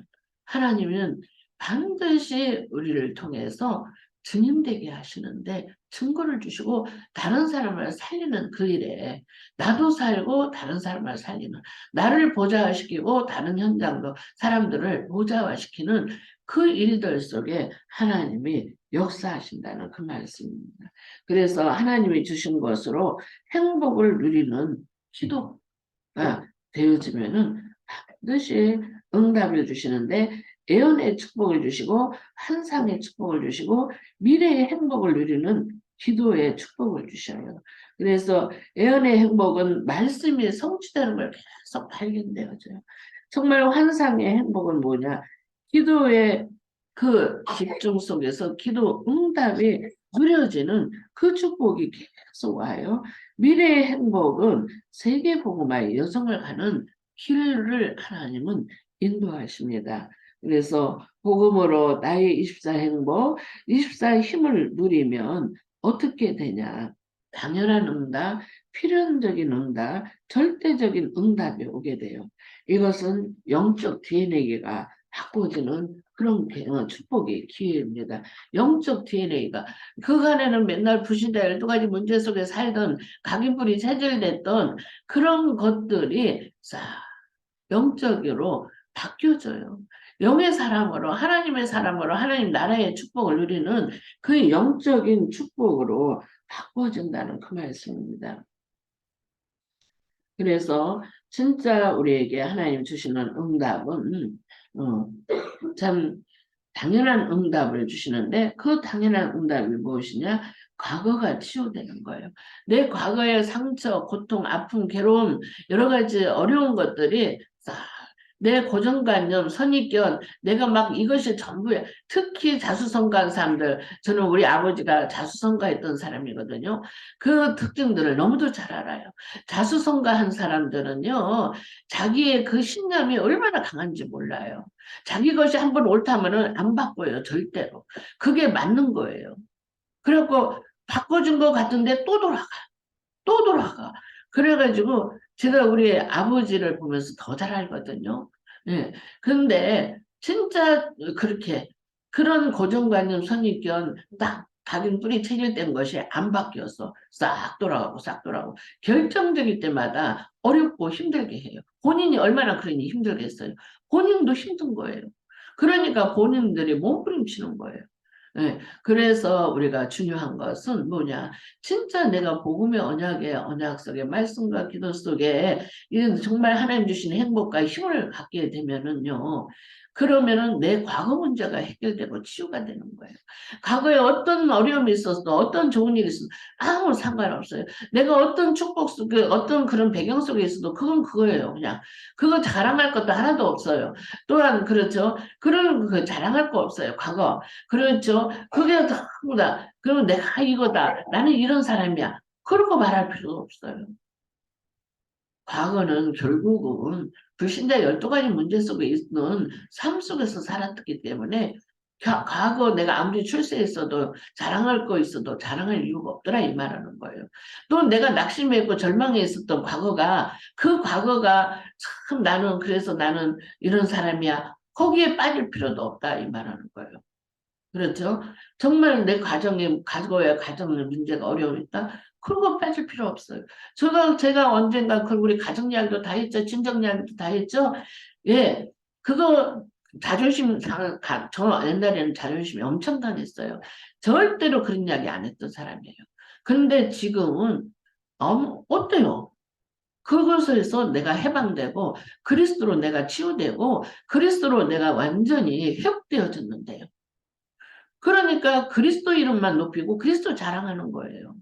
하나님은 반드시 우리를 통해서 증인되게 하시는데 증거를 주시고 다른 사람을 살리는 그 일에 나도 살고 다른 사람을 살리는 나를 보좌화시키고 다른 현장도 사람들을 보좌화시키는 그 일들 속에 하나님이 역사하신다는 그 말씀입니다. 그래서 하나님이 주신 것으로 행복을 누리는 기도가 되어지면은 반드시 응답을 주시는데 예언의 축복을 주시고 환상의 축복을 주시고 미래의 행복을 누리는 기도의 축복을 주셔요. 그래서 예언의 행복은 말씀이 성취되는 걸 계속 발견되어져요. 정말 환상의 행복은 뭐냐? 기도의 그 집중 속에서 기도 응답이 누려지는 그 축복이 계속 와요. 미래의 행복은 세계복음화의 여정을 가는 길을 하나님은 인도하십니다. 그래서 복음으로 나의 24 행복, 24 힘을 누리면 어떻게 되냐? 당연한 응답, 필연적인 응답, 절대적인 응답이 오게 돼요. 이것은 영적 DNA가 바꿔지는 그런 축복의 기회입니다. 영적 DNA가 그간에는 맨날 부시다 12가지 문제 속에 살던 각인불이 체질됐던 그런 것들이 싹 영적으로 바뀌어져요. 영의 사람으로 하나님의 사람으로 하나님 나라의 축복을 누리는 그 영적인 축복으로 바꿔진다는 그 말씀입니다. 그래서 진짜 우리에게 하나님 주시는 응답은 참 당연한 응답을 주시는데 그 당연한 응답이 무엇이냐? 과거가 치유되는 거예요. 내 과거의 상처, 고통, 아픔, 괴로움, 여러 가지 어려운 것들이 싹 내 고정관념, 선입견, 내가 막 이것이 전부야. 특히 자수성가한 사람들, 저는 우리 아버지가 자수성가했던 사람이거든요. 그 특징들을 너무도 잘 알아요. 자수성가한 사람들은요, 자기의 그 신념이 얼마나 강한지 몰라요. 자기 것이 한번 옳다면은 안 바꿔요, 절대로. 그게 맞는 거예요. 그래갖고 바꿔준 것 같은데 또 돌아가, 또 돌아가. 그래가지고 제가 우리 아버지를 보면서 더 잘 알거든요. 예. 근데 진짜 그렇게 그런 고정관념, 선입견 딱 각인 뿌리 체질된 것이 안 바뀌어서 싹 돌아가고 싹 돌아가고 결정적일 때마다 어렵고 힘들게 해요. 본인이 얼마나 그러니 힘들겠어요. 본인도 힘든 거예요. 그러니까 본인들이 몸부림치는 거예요. 예, 그래서 우리가 중요한 것은 뭐냐? 진짜 내가 복음의 언약의 언약 속에 말씀과 기도 속에 이런 정말 하나님 주신 행복과 힘을 갖게 되면은요. 그러면은 내 과거 문제가 해결되고 치유가 되는 거예요. 과거에 어떤 어려움이 있었어, 어떤 좋은 일이 있었어, 아무 상관없어요. 내가 어떤 축복 속에, 어떤 그런 배경 속에 있어도 그건 그거예요. 그냥 그거 자랑할 것도 하나도 없어요. 또한 그렇죠. 그런 그 자랑할 거 없어요. 과거. 그렇죠. 그게 전부다. 그럼 내가 이거다. 나는 이런 사람이야. 그런 거 말할 필요가 없어요. 과거는 결국은 불신자 12가지 문제 속에 있는 삶 속에서 살았기 때문에 과거 내가 아무리 출세했어도 자랑할 거 있어도 자랑할 이유가 없더라 이 말하는 거예요. 또 내가 낙심해 있고 절망해 있었던 과거가 그 과거가 참 나는 그래서 나는 이런 사람이야. 거기에 빠질 필요도 없다 이 말하는 거예요. 그렇죠? 정말 내 가정에, 과거에 가정에 문제가 어려움이 있다? 그런 거 빠질 필요 없어요. 제가 언젠가 그 우리 가정 이야기도 다 했죠. 친정 이야기도 다 했죠. 예. 그거 자존심 저 옛날에는 자존심이 엄청 강했어요. 절대로 그런 이야기 안 했던 사람이에요. 그런데 지금은, 어때요? 그것에서 내가 해방되고, 그리스도로 내가 치유되고, 그리스도로 내가 완전히 회복되어졌는데요. 그러니까 그리스도 이름만 높이고 그리스도 자랑하는 거예요.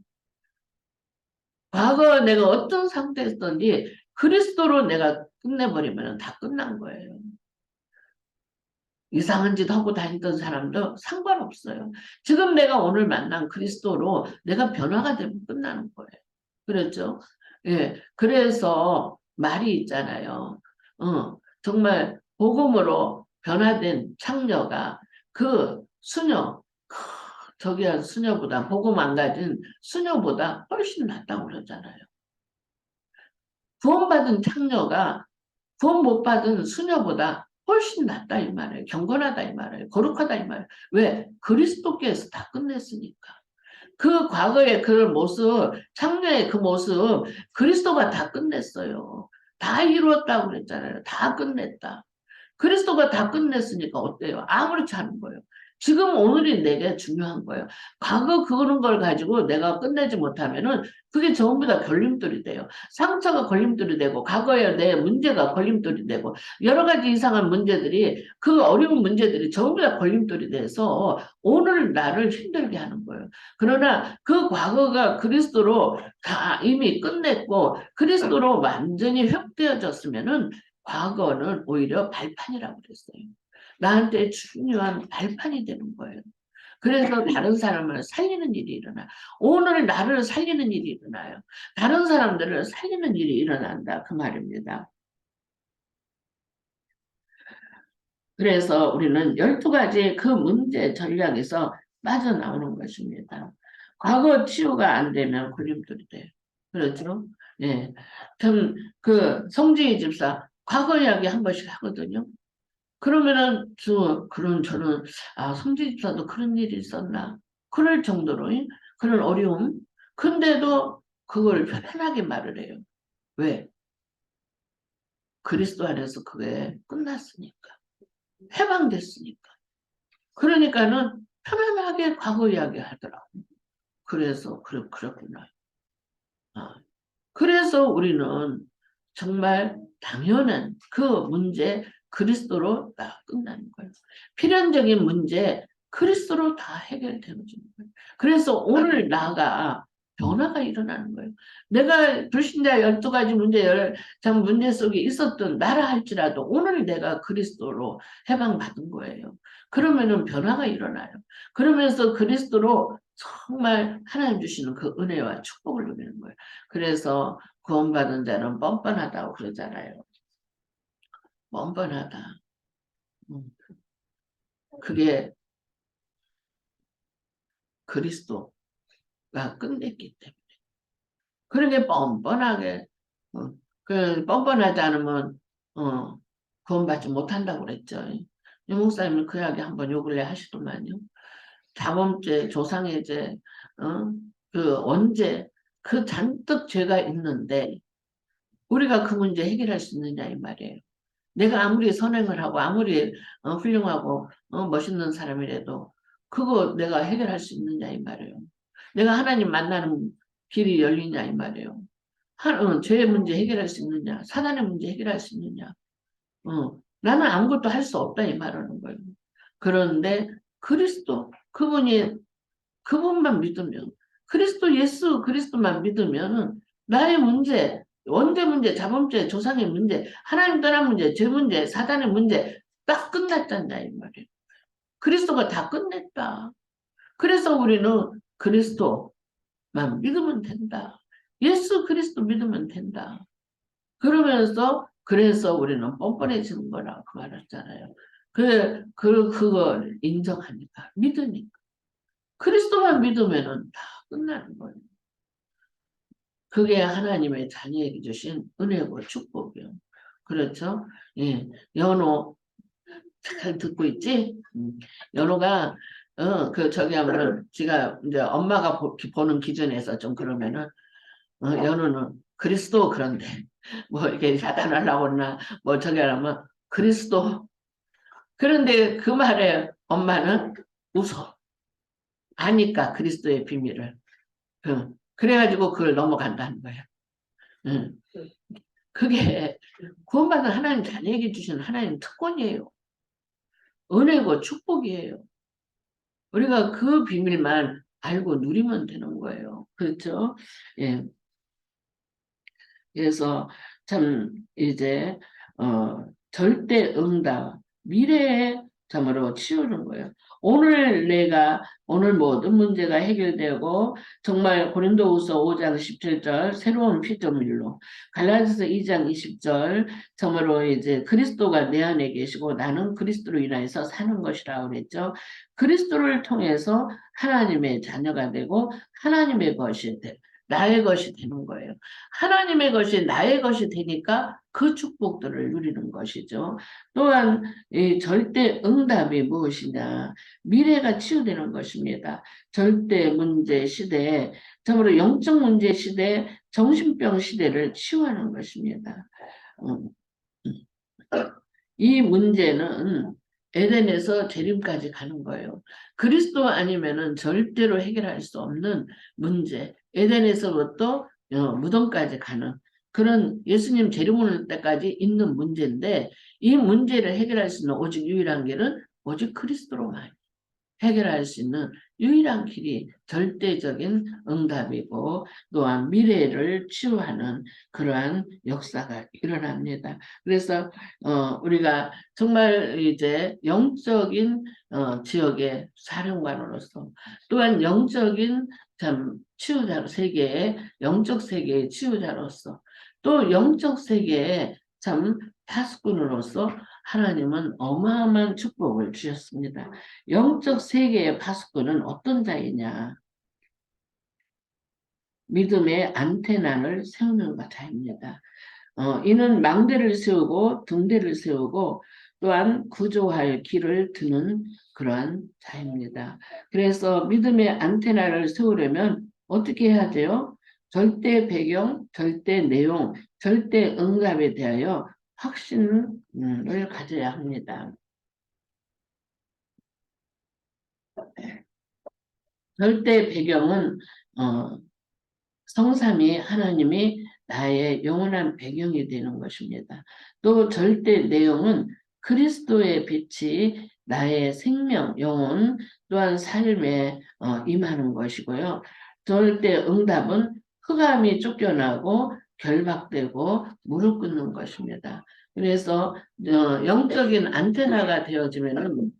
과거 내가 어떤 상태였던지 그리스도로 내가 끝내버리면 다 끝난 거예요. 이상한 짓 하고 다니던 사람도 상관없어요. 지금 내가 오늘 만난 그리스도로 내가 변화가 되면 끝나는 거예요. 그렇죠? 예. 그래서 말이 있잖아요. 정말 복음으로 변화된 창녀가 그 수녀, 저기 한 수녀보다 복음 안 가진 수녀보다 훨씬 낫다고 그러잖아요. 구원받은 창녀가 구원 못 받은 수녀보다 훨씬 낫다 이 말이에요. 경건하다 이 말이에요. 거룩하다 이 말이에요. 왜? 그리스도께서 다 끝냈으니까. 그 과거의 그 모습, 창녀의 그 모습, 그리스도가 다 끝냈어요. 다 이루었다고 그랬잖아요. 다 끝냈다. 그리스도가 다 끝냈으니까 어때요? 아무렇지 않은 거예요. 지금 오늘이 내게 중요한 거예요. 과거 그런 걸 가지고 내가 끝내지 못하면은 그게 전부 다 걸림돌이 돼요. 상처가 걸림돌이 되고 과거에 내 문제가 걸림돌이 되고 여러 가지 이상한 문제들이 그 어려운 문제들이 전부 다 걸림돌이 돼서 오늘 나를 힘들게 하는 거예요. 그러나 그 과거가 그리스도로 다 이미 끝냈고 그리스도로 완전히 회복되어졌으면은 과거는 오히려 발판이라고 그랬어요. 나한테 중요한 발판이 되는 거예요. 그래서 다른 사람을 살리는 일이 일어나. 오늘 나를 살리는 일이 일어나요. 다른 사람들을 살리는 일이 일어난다. 그 말입니다. 그래서 우리는 12가지 그 문제 전략에서 빠져나오는 것입니다. 과거 치유가 안 되면 고림돌이 돼요. 그렇죠? 예. 참, 그, 성지희 집사, 과거 이야기 한 번씩 하거든요. 그러면은, 그런 저는, 아, 성지희 집사도 그런 일이 있었나? 그럴 정도로, 그런 어려움. 근데도 그걸 편안하게 말을 해요. 왜? 그리스도 안에서 그게 끝났으니까. 해방됐으니까. 그러니까는 편안하게 과거 이야기 하더라고. 그래서, 그렇구나. 아, 그래서 우리는 정말 당연한 그 문제 그리스도로 다 끝나는 거예요. 필연적인 문제 그리스도로 다 해결되는 거예요. 그래서 오늘 나가 변화가 일어나는 거예요. 내가 불신자 12가지 문제, 참 문제 속에 있었던 나라 할지라도 오늘 내가 그리스도로 해방받은 거예요. 그러면은 변화가 일어나요. 그러면서 그리스도로 정말 하나님 주시는 그 은혜와 축복을 누리는 거예요. 그래서 구원받은 자는 뻔뻔하다고 그러잖아요. 뻔뻔하다. 음, 그게 그리스도가 끝냈기 때문에. 그러게 뻔뻔하게, 그 뻔뻔하지 않으면, 구원받지 못한다고 그랬죠. 유 목사님은 그 이야기 한번 요 근래 하시더만요. 자범죄, 조상의죄, 어? 그 언제, 그 잔뜩 죄가 있는데, 우리가 그 문제 해결할 수 있느냐, 이 말이에요. 내가 아무리 선행을 하고 아무리 훌륭하고 멋있는 사람이라도 그거 내가 해결할 수 있느냐 이 말이에요. 내가 하나님 만나는 길이 열리냐 이 말이에요. 죄의 문제 해결할 수 있느냐, 사단의 문제 해결할 수 있느냐. 나는 아무것도 할 수 없다 이 말하는 거예요. 그런데 그리스도 그분만 믿으면 그리스도 예수 그리스도만 믿으면은 나의 문제, 원죄 문제, 자범죄, 조상의 문제, 하나님 떠난 문제, 죄 문제, 사단의 문제 딱 끝났단다 이 말이에요. 그리스도가 다 끝냈다. 그래서 우리는 그리스도만 믿으면 된다. 예수 그리스도 믿으면 된다. 그러면서 그래서 우리는 뻔뻔해지는 거라고 말했잖아요. 그걸 인정하니까 믿으니까. 그리스도만 믿으면은 다 끝나는 거예요. 그게 하나님의 자녀에게 주신 은혜고 축복이요. 그렇죠? 예. 연호 잘 듣고 있지? 연호가 저기 하면은 지가 이제 엄마가 보는 기준에서 좀 그러면은 연호는 그리스도 그런데 뭐 이렇게 야단하려고 그러나 뭐 저기 하면 그리스도 그런데 그 말에 엄마는 웃어. 아니까 그리스도의 비밀을. 그래가지고 그걸 넘어간다는 거예요. 응. 그게 구원받은 하나님 자녀에게 주신 하나님 특권이에요. 은혜고 축복이에요. 우리가 그 비밀만 알고 누리면 되는 거예요. 그렇죠? 예. 그래서 참 이제 절대 응답 미래에 참으로 치우는 거예요. 오늘 모든 문제가 해결되고 정말 고린도후서 5장 17절 새로운 피조물로 갈라디아서 2장 20절 참으로 이제 그리스도가 내 안에 계시고 나는 그리스도로 인하여서 사는 것이라고 그랬죠. 그리스도를 통해서 하나님의 자녀가 되고 하나님의 것이 돼. 나의 것이 되는 거예요. 하나님의 것이 나의 것이 되니까 그 축복들을 누리는 것이죠. 또한 이 절대 응답이 무엇이냐? 미래가 치유되는 것입니다. 절대 문제 시대에, 참으로 영적 문제 시대, 정신병 시대를 치유하는 것입니다. 음, 이 문제는 에덴에서 재림까지 가는 거예요. 그리스도 아니면은 절대로 해결할 수 없는 문제. 에덴에서부터 무덤까지 가는 그런 예수님 재림 오는 때까지 있는 문제인데 이 문제를 해결할 수 있는 오직 유일한 길은 오직 그리스도로만 해결할 수 있는 유일한 길이 절대적인 응답이고 또한 미래를 치유하는 그러한 역사가 일어납니다. 그래서 우리가 정말 이제 영적인 지역의 사령관으로서 또한 영적인 참 치유자로 세계의 영적 세계의 치유자로서 또 영적 세계의 참 파수꾼으로서 하나님은 어마어마한 축복을 주셨습니다. 영적 세계의 파수꾼은 어떤 자이냐? 믿음의 안테나를 세우는 자입니다. 이는 망대를 세우고 등대를 세우고 또한 구조할 길을 드는 그러한 자입니다. 그래서 믿음의 안테나를 세우려면 어떻게 해야 돼요? 절대 배경, 절대 내용, 절대 응답에 대하여 확신을 가져야 합니다. 절대 배경은 성삼위 하나님이 나의 영원한 배경이 되는 것입니다. 또 절대 내용은 그리스도의 빛이 나의 생명, 영혼 또한 삶에 임하는 것이고요. 절대 응답은 흑암이 쫓겨나고 결박되고 무릎 꿇는 것입니다. 그래서 영적인 안테나가 되어지면은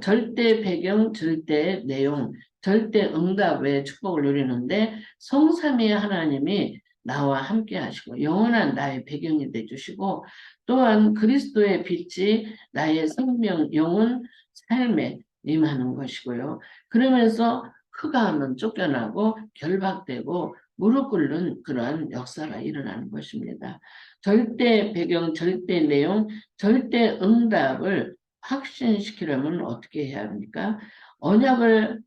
절대 배경, 절대 내용, 절대 응답의 축복을 누리는데 성삼위 하나님이 나와 함께 하시고 영원한 나의 배경이 되주시고 또한 그리스도의 빛이 나의 생명, 영혼, 삶에 임하는 것이고요. 그러면서 흑암은 쫓겨나고 결박되고 무릎 꿇는 그러한 역사가 일어나는 것입니다. 절대 배경, 절대 내용, 절대 응답을 확신시키려면 어떻게 해야 합니까? 언약을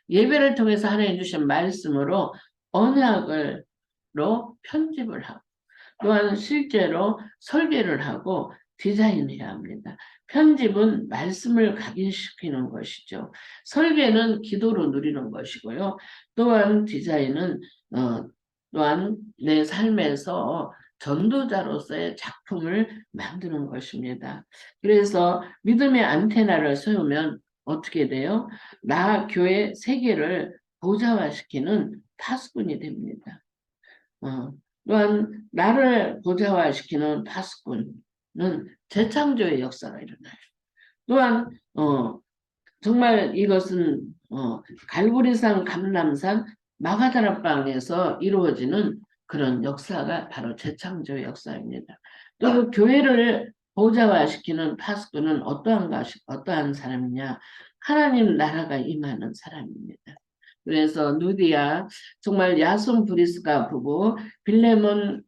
예배를 통해서 하나님 주신 말씀으로 언약으로 편집을 하고 또한 실제로 설계를 하고 디자인해야 합니다. 편집은 말씀을 각인시키는 것이죠. 설계는 기도로 누리는 것이고요. 또한 디자인은 또한 내 삶에서 전도자로서의 작품을 만드는 것입니다. 그래서 믿음의 안테나를 세우면 어떻게 돼요? 나 교회 세계를 보좌화시키는 파수꾼이 됩니다. 또한 나를 보좌화시키는 파수꾼은 재창조의 역사가 일어나요. 또한 정말 이것은 갈보리산, 감람산, 마가다락방에서 이루어지는 그런 역사가 바로 재창조의 역사입니다. 또 교회를 보좌화시키는 파수꾼은 어떠한 사람이냐? 하나님 나라가 임하는 사람입니다. 그래서 누디아 정말 야손 브리스가 부부 빌레몬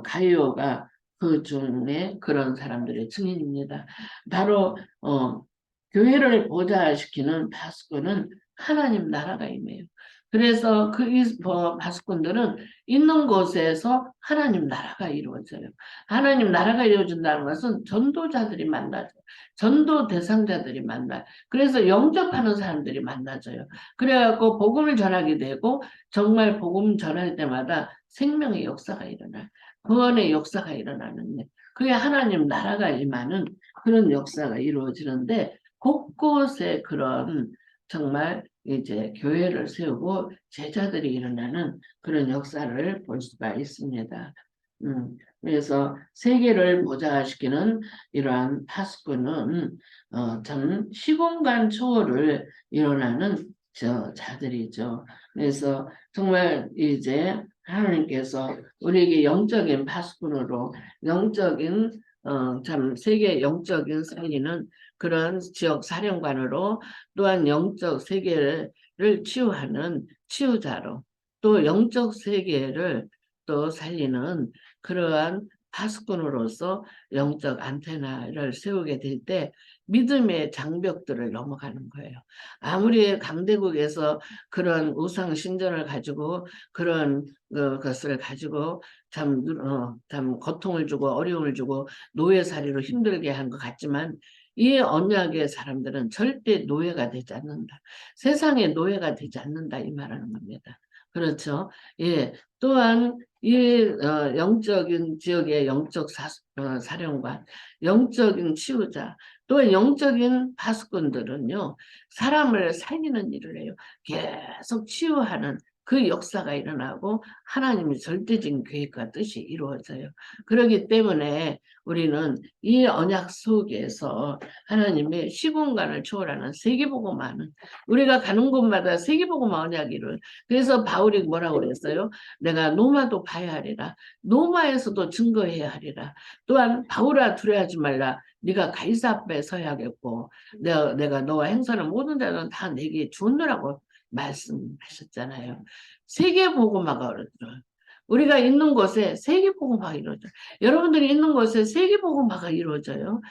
가이오가 그 중에 그런 사람들의 증인입니다. 바로 교회를 보좌시키는 파수꾼은 하나님 나라가 임해요. 그래서 그 파수꾼들은 있는 곳에서 하나님 나라가 이루어져요. 하나님 나라가 이루어진다는 것은 전도자들이 만나죠. 전도 대상자들이 만나요. 그래서 영접하는 사람들이 만나져요. 그래갖고 복음을 전하게 되고 정말 복음 전할 때마다 생명의 역사가 일어나요. 구원의 역사가 일어나는데 그게 하나님 나라가 임하는 그런 역사가 이루어지는데 곳곳에 그런 정말 이제 교회를 세우고 제자들이 일어나는 그런 역사를 볼 수가 있습니다. 그래서 세계를 보좌시키는 이러한 파수꾼은 참 시공간 초월을 일어나는 자들이죠. 그래서 정말 이제 하나님께서 우리에게 영적인 파수꾼으로 영적인 참 세계 영적인 살리는 그런 지역 사령관으로 또한 영적 세계를 치유하는 치유자로 또 영적 세계를 또 살리는 그러한 파수꾼으로서 영적 안테나를 세우게 될 때 믿음의 장벽들을 넘어가는 거예요. 아무리 강대국에서 그런 우상 신전을 가지고 그런 것을 가지고 참 고통을 주고 어려움을 주고 노예살이로 힘들게 한 것 같지만 이 언약의 사람들은 절대 노예가 되지 않는다. 세상의 노예가 되지 않는다 이 말하는 겁니다. 그렇죠? 예. 또한 이 영적인 지역의 영적 사령관, 영적인 치유자, 또 영적인 파수꾼들은요 사람을 살리는 일을 해요. 계속 치유하는 그 역사가 일어나고 하나님의 절대적인 계획과 뜻이 이루어져요. 그렇기 때문에 우리는 이 언약 속에서 하나님의 시공간을 초월하는 세계복음화는 우리가 가는 곳마다 세계복음화 언약이를 그래서 바울이 뭐라고 그랬어요? 내가 노마도 봐야 하리라. 노마에서도 증거해야 하리라. 또한 바울아 두려워하지 말라. 네가 가이사 앞에 서야겠고 내가 너와 행선한 모든 자는 다 내게 주느라고 말씀하셨잖아요. 세계복음화가 이루어져요. 우리가 있는 곳에 세계복음화가 이루어져요. 여러분들이 있는 곳에 세계복음화가 이루어져요.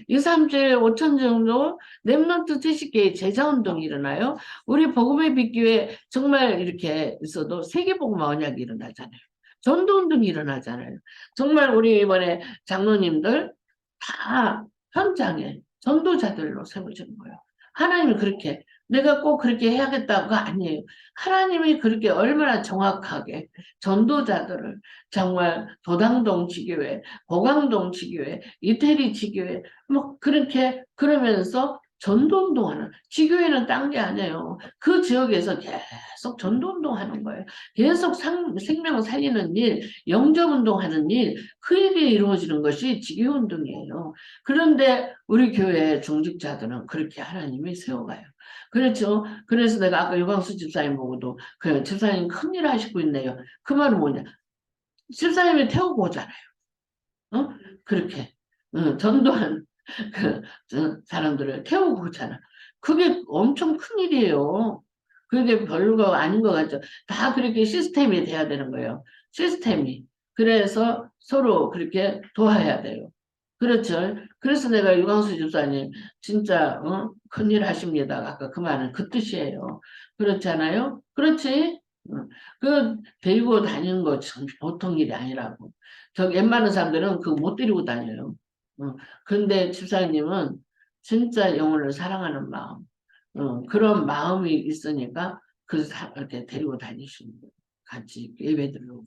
2, 3, 7, 5천 정도 랩넌트 70개의 제자운동이 일어나요. 우리 복음의 빛교회 정말 이렇게 있어도 세계복음화 언약이 일어나잖아요. 전도운동이 일어나잖아요. 정말 우리 이번에 장로님들 다 현장에 전도자들로 세워지는 거예요. 하나님이 그렇게 내가 꼭 그렇게 해야겠다가 아니에요. 하나님이 그렇게 얼마나 정확하게 전도자들을 정말 도당동 지교회, 보강동 지교회, 이태리 지교회 뭐 그렇게 그러면서 전도운동하는 지교회는 딴 게 아니에요. 그 지역에서 계속 전도운동하는 거예요. 계속 생명 살리는 일, 영접운동하는 일, 그 일이 이루어지는 것이 지교운동이에요. 그런데 우리 교회 중직자들은 그렇게 하나님이 세워가요. 그렇죠. 그래서 내가 아까 유광수 집사님 보고도 그 집사님 큰일 하시고 있네요. 그 말은 뭐냐? 집사님이 태우고 오잖아요. 어? 그렇게 전도한 그 사람들을 태우고 오잖아. 그게 엄청 큰일이에요. 그게 별거 아닌 것 같죠. 다 그렇게 시스템이 돼야 되는 거예요. 시스템이. 그래서 서로 그렇게 도와야 돼요. 그렇죠. 그래서 내가 유광수 집사님 진짜 큰일 하십니다. 아까 그 말은 그 뜻이에요. 그렇잖아요. 그렇지? 그 데리고 다니는 거 참 보통 일이 아니라고. 저 웬만한 사람들은 그거 못 데리고 다녀요. 근데 집사님은 진짜 영혼을 사랑하는 마음, 그런 마음이 있으니까 이렇게 데리고 다니시는 거예요. 같이 예배 드리고.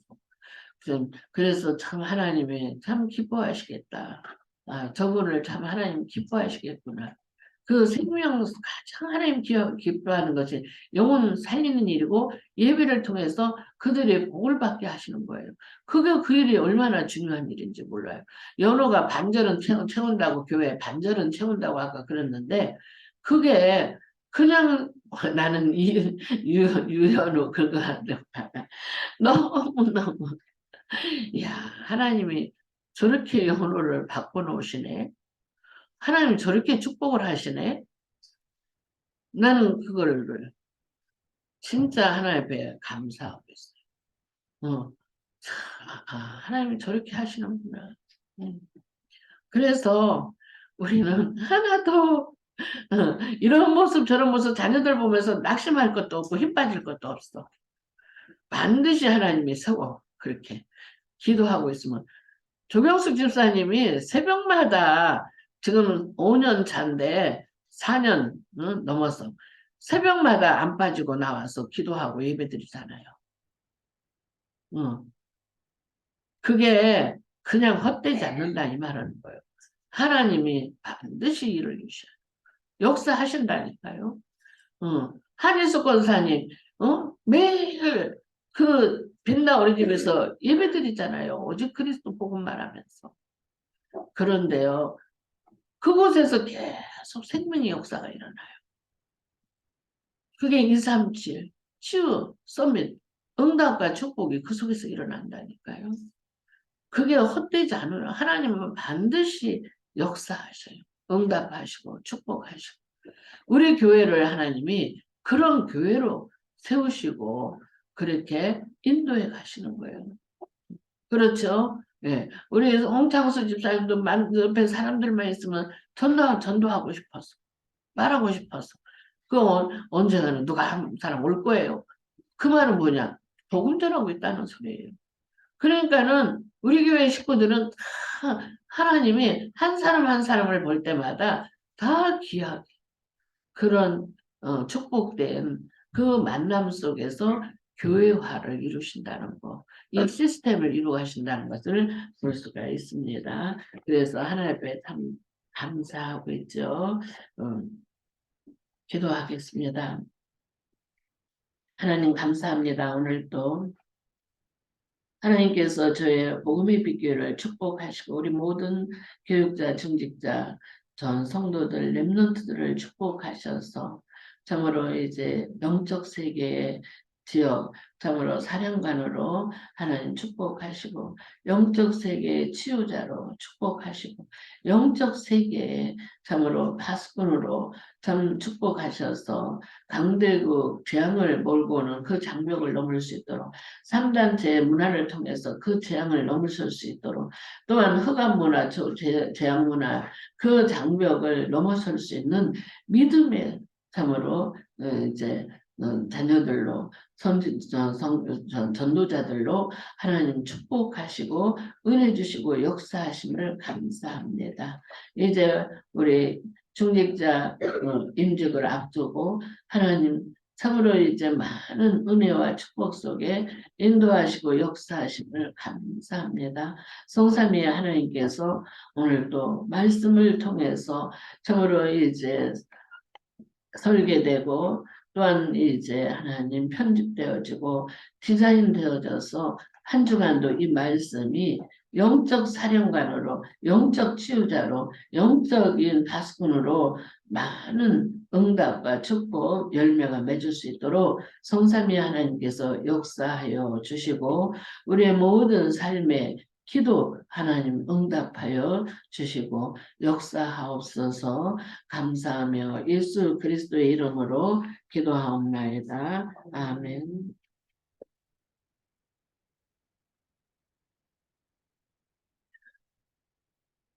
그래서 참 하나님이 참 기뻐하시겠다. 아, 저분을 참 하나님 기뻐하시겠구나. 그 생명에서 가장 하나님 기뻐하는 것이 영혼 살리는 일이고 예배를 통해서 그들의 복을 받게 하시는 거예요. 그게 그 일이 얼마나 중요한 일인지 몰라요. 연호가 반절은 채운다고 교회 반절은 채운다고 아까 그랬는데 그게 그냥 나는 유연호 그거 하는데 너무너무 야 하나님이 저렇게 연호를 바꿔놓으시네. 하나님 저렇게 축복을 하시네. 나는 그거를 진짜 하나님 앞에 감사하고 있어요. 하나님이 저렇게 하시는구나. 음. 그래서 우리는 하나도 이런 모습 저런 모습 자녀들 보면서 낙심할 것도 없고 힘 빠질 것도 없어. 반드시 하나님이 세워 그렇게 기도하고 있으면 조병숙 집사님이 새벽마다 지금 5년 차인데 4년 넘어서 새벽마다 안 빠지고 나와서 기도하고 예배드리잖아요. 그게 그냥 헛되지 않는다 이 말하는 거예요. 하나님이 반드시 일을 주셔요. 역사하신다니까요. 한일숙 권사님 매일 그 빛나 우리 집에서 예배드리잖아요. 오직 그리스도 복음만 하면서. 그런데요. 그곳에서 계속 생명의 역사가 일어나요. 그게 237 치유 서밋 응답과 축복이 그 속에서 일어난다니까요. 그게 헛되지 않아요. 하나님은 반드시 역사하셔요. 응답하시고 축복하시고. 우리 교회를 하나님이 그런 교회로 세우시고 그렇게 인도해 가시는 거예요. 그렇죠? 예. 우리 홍창수 집사님도 옆에 사람들만 있으면 전도하고 싶어서 말하고 싶어서 그 언젠가는 누가 한 사람 올 거예요. 그 말은 뭐냐? 복음 전하고 있다는 소리예요. 그러니까는 우리 교회 식구들은 다 하나님이 한 사람 한 사람을 볼 때마다 다 귀하게 그런 축복된 그 만남 속에서 교회화를 이루신다는 거, 이 시스템을 이루어가신다는 것을 볼 수가 있습니다. 그래서 하나님 앞에 참 감사하고 있죠. 기도하겠습니다. 하나님 감사합니다. 오늘도 하나님께서 저의 복음의 비교를 축복하시고 우리 모든 교육자, 중직자, 전 성도들, 렘넌트들을 축복하셔서 참으로 이제 영적 세계에 지역 참으로 사령관으로 하나님 축복하시고 영적 세계의 치유자로 축복하시고 영적 세계의 참으로 파수꾼으로 참 축복하셔서 강대국 재앙을 몰고 오는 그 장벽을 넘을 수 있도록 3단체의 문화를 통해서 그 재앙을 넘으실 수 있도록 또한 흑암 문화, 재앙 문화 그 장벽을 넘어설 수 있는 믿음의 참으로 이제 자녀들로 전도자들로 하나님 축복하시고 은혜 주시고 역사하심을 감사합니다. 이제 우리 중직자 임직을 앞두고 하나님 참으로 이제 많은 은혜와 축복 속에 인도하시고 역사하심을 감사합니다. 성삼위의 하나님께서 오늘도 말씀을 통해서 참으로 이제 설계되고 또한 이제 하나님 편집되어지고 디자인되어져서 한 주간도 이 말씀이 영적 사령관으로 영적 치유자로 영적인 파수꾼으로 많은 응답과 축복 열매가 맺을 수 있도록 성삼위 하나님께서 역사하여 주시고 우리의 모든 삶에 기도 하나님 응답하여 주시고 역사하옵소서. 감사하며 예수 그리스도의 이름으로 기도하옵나이다. 아멘.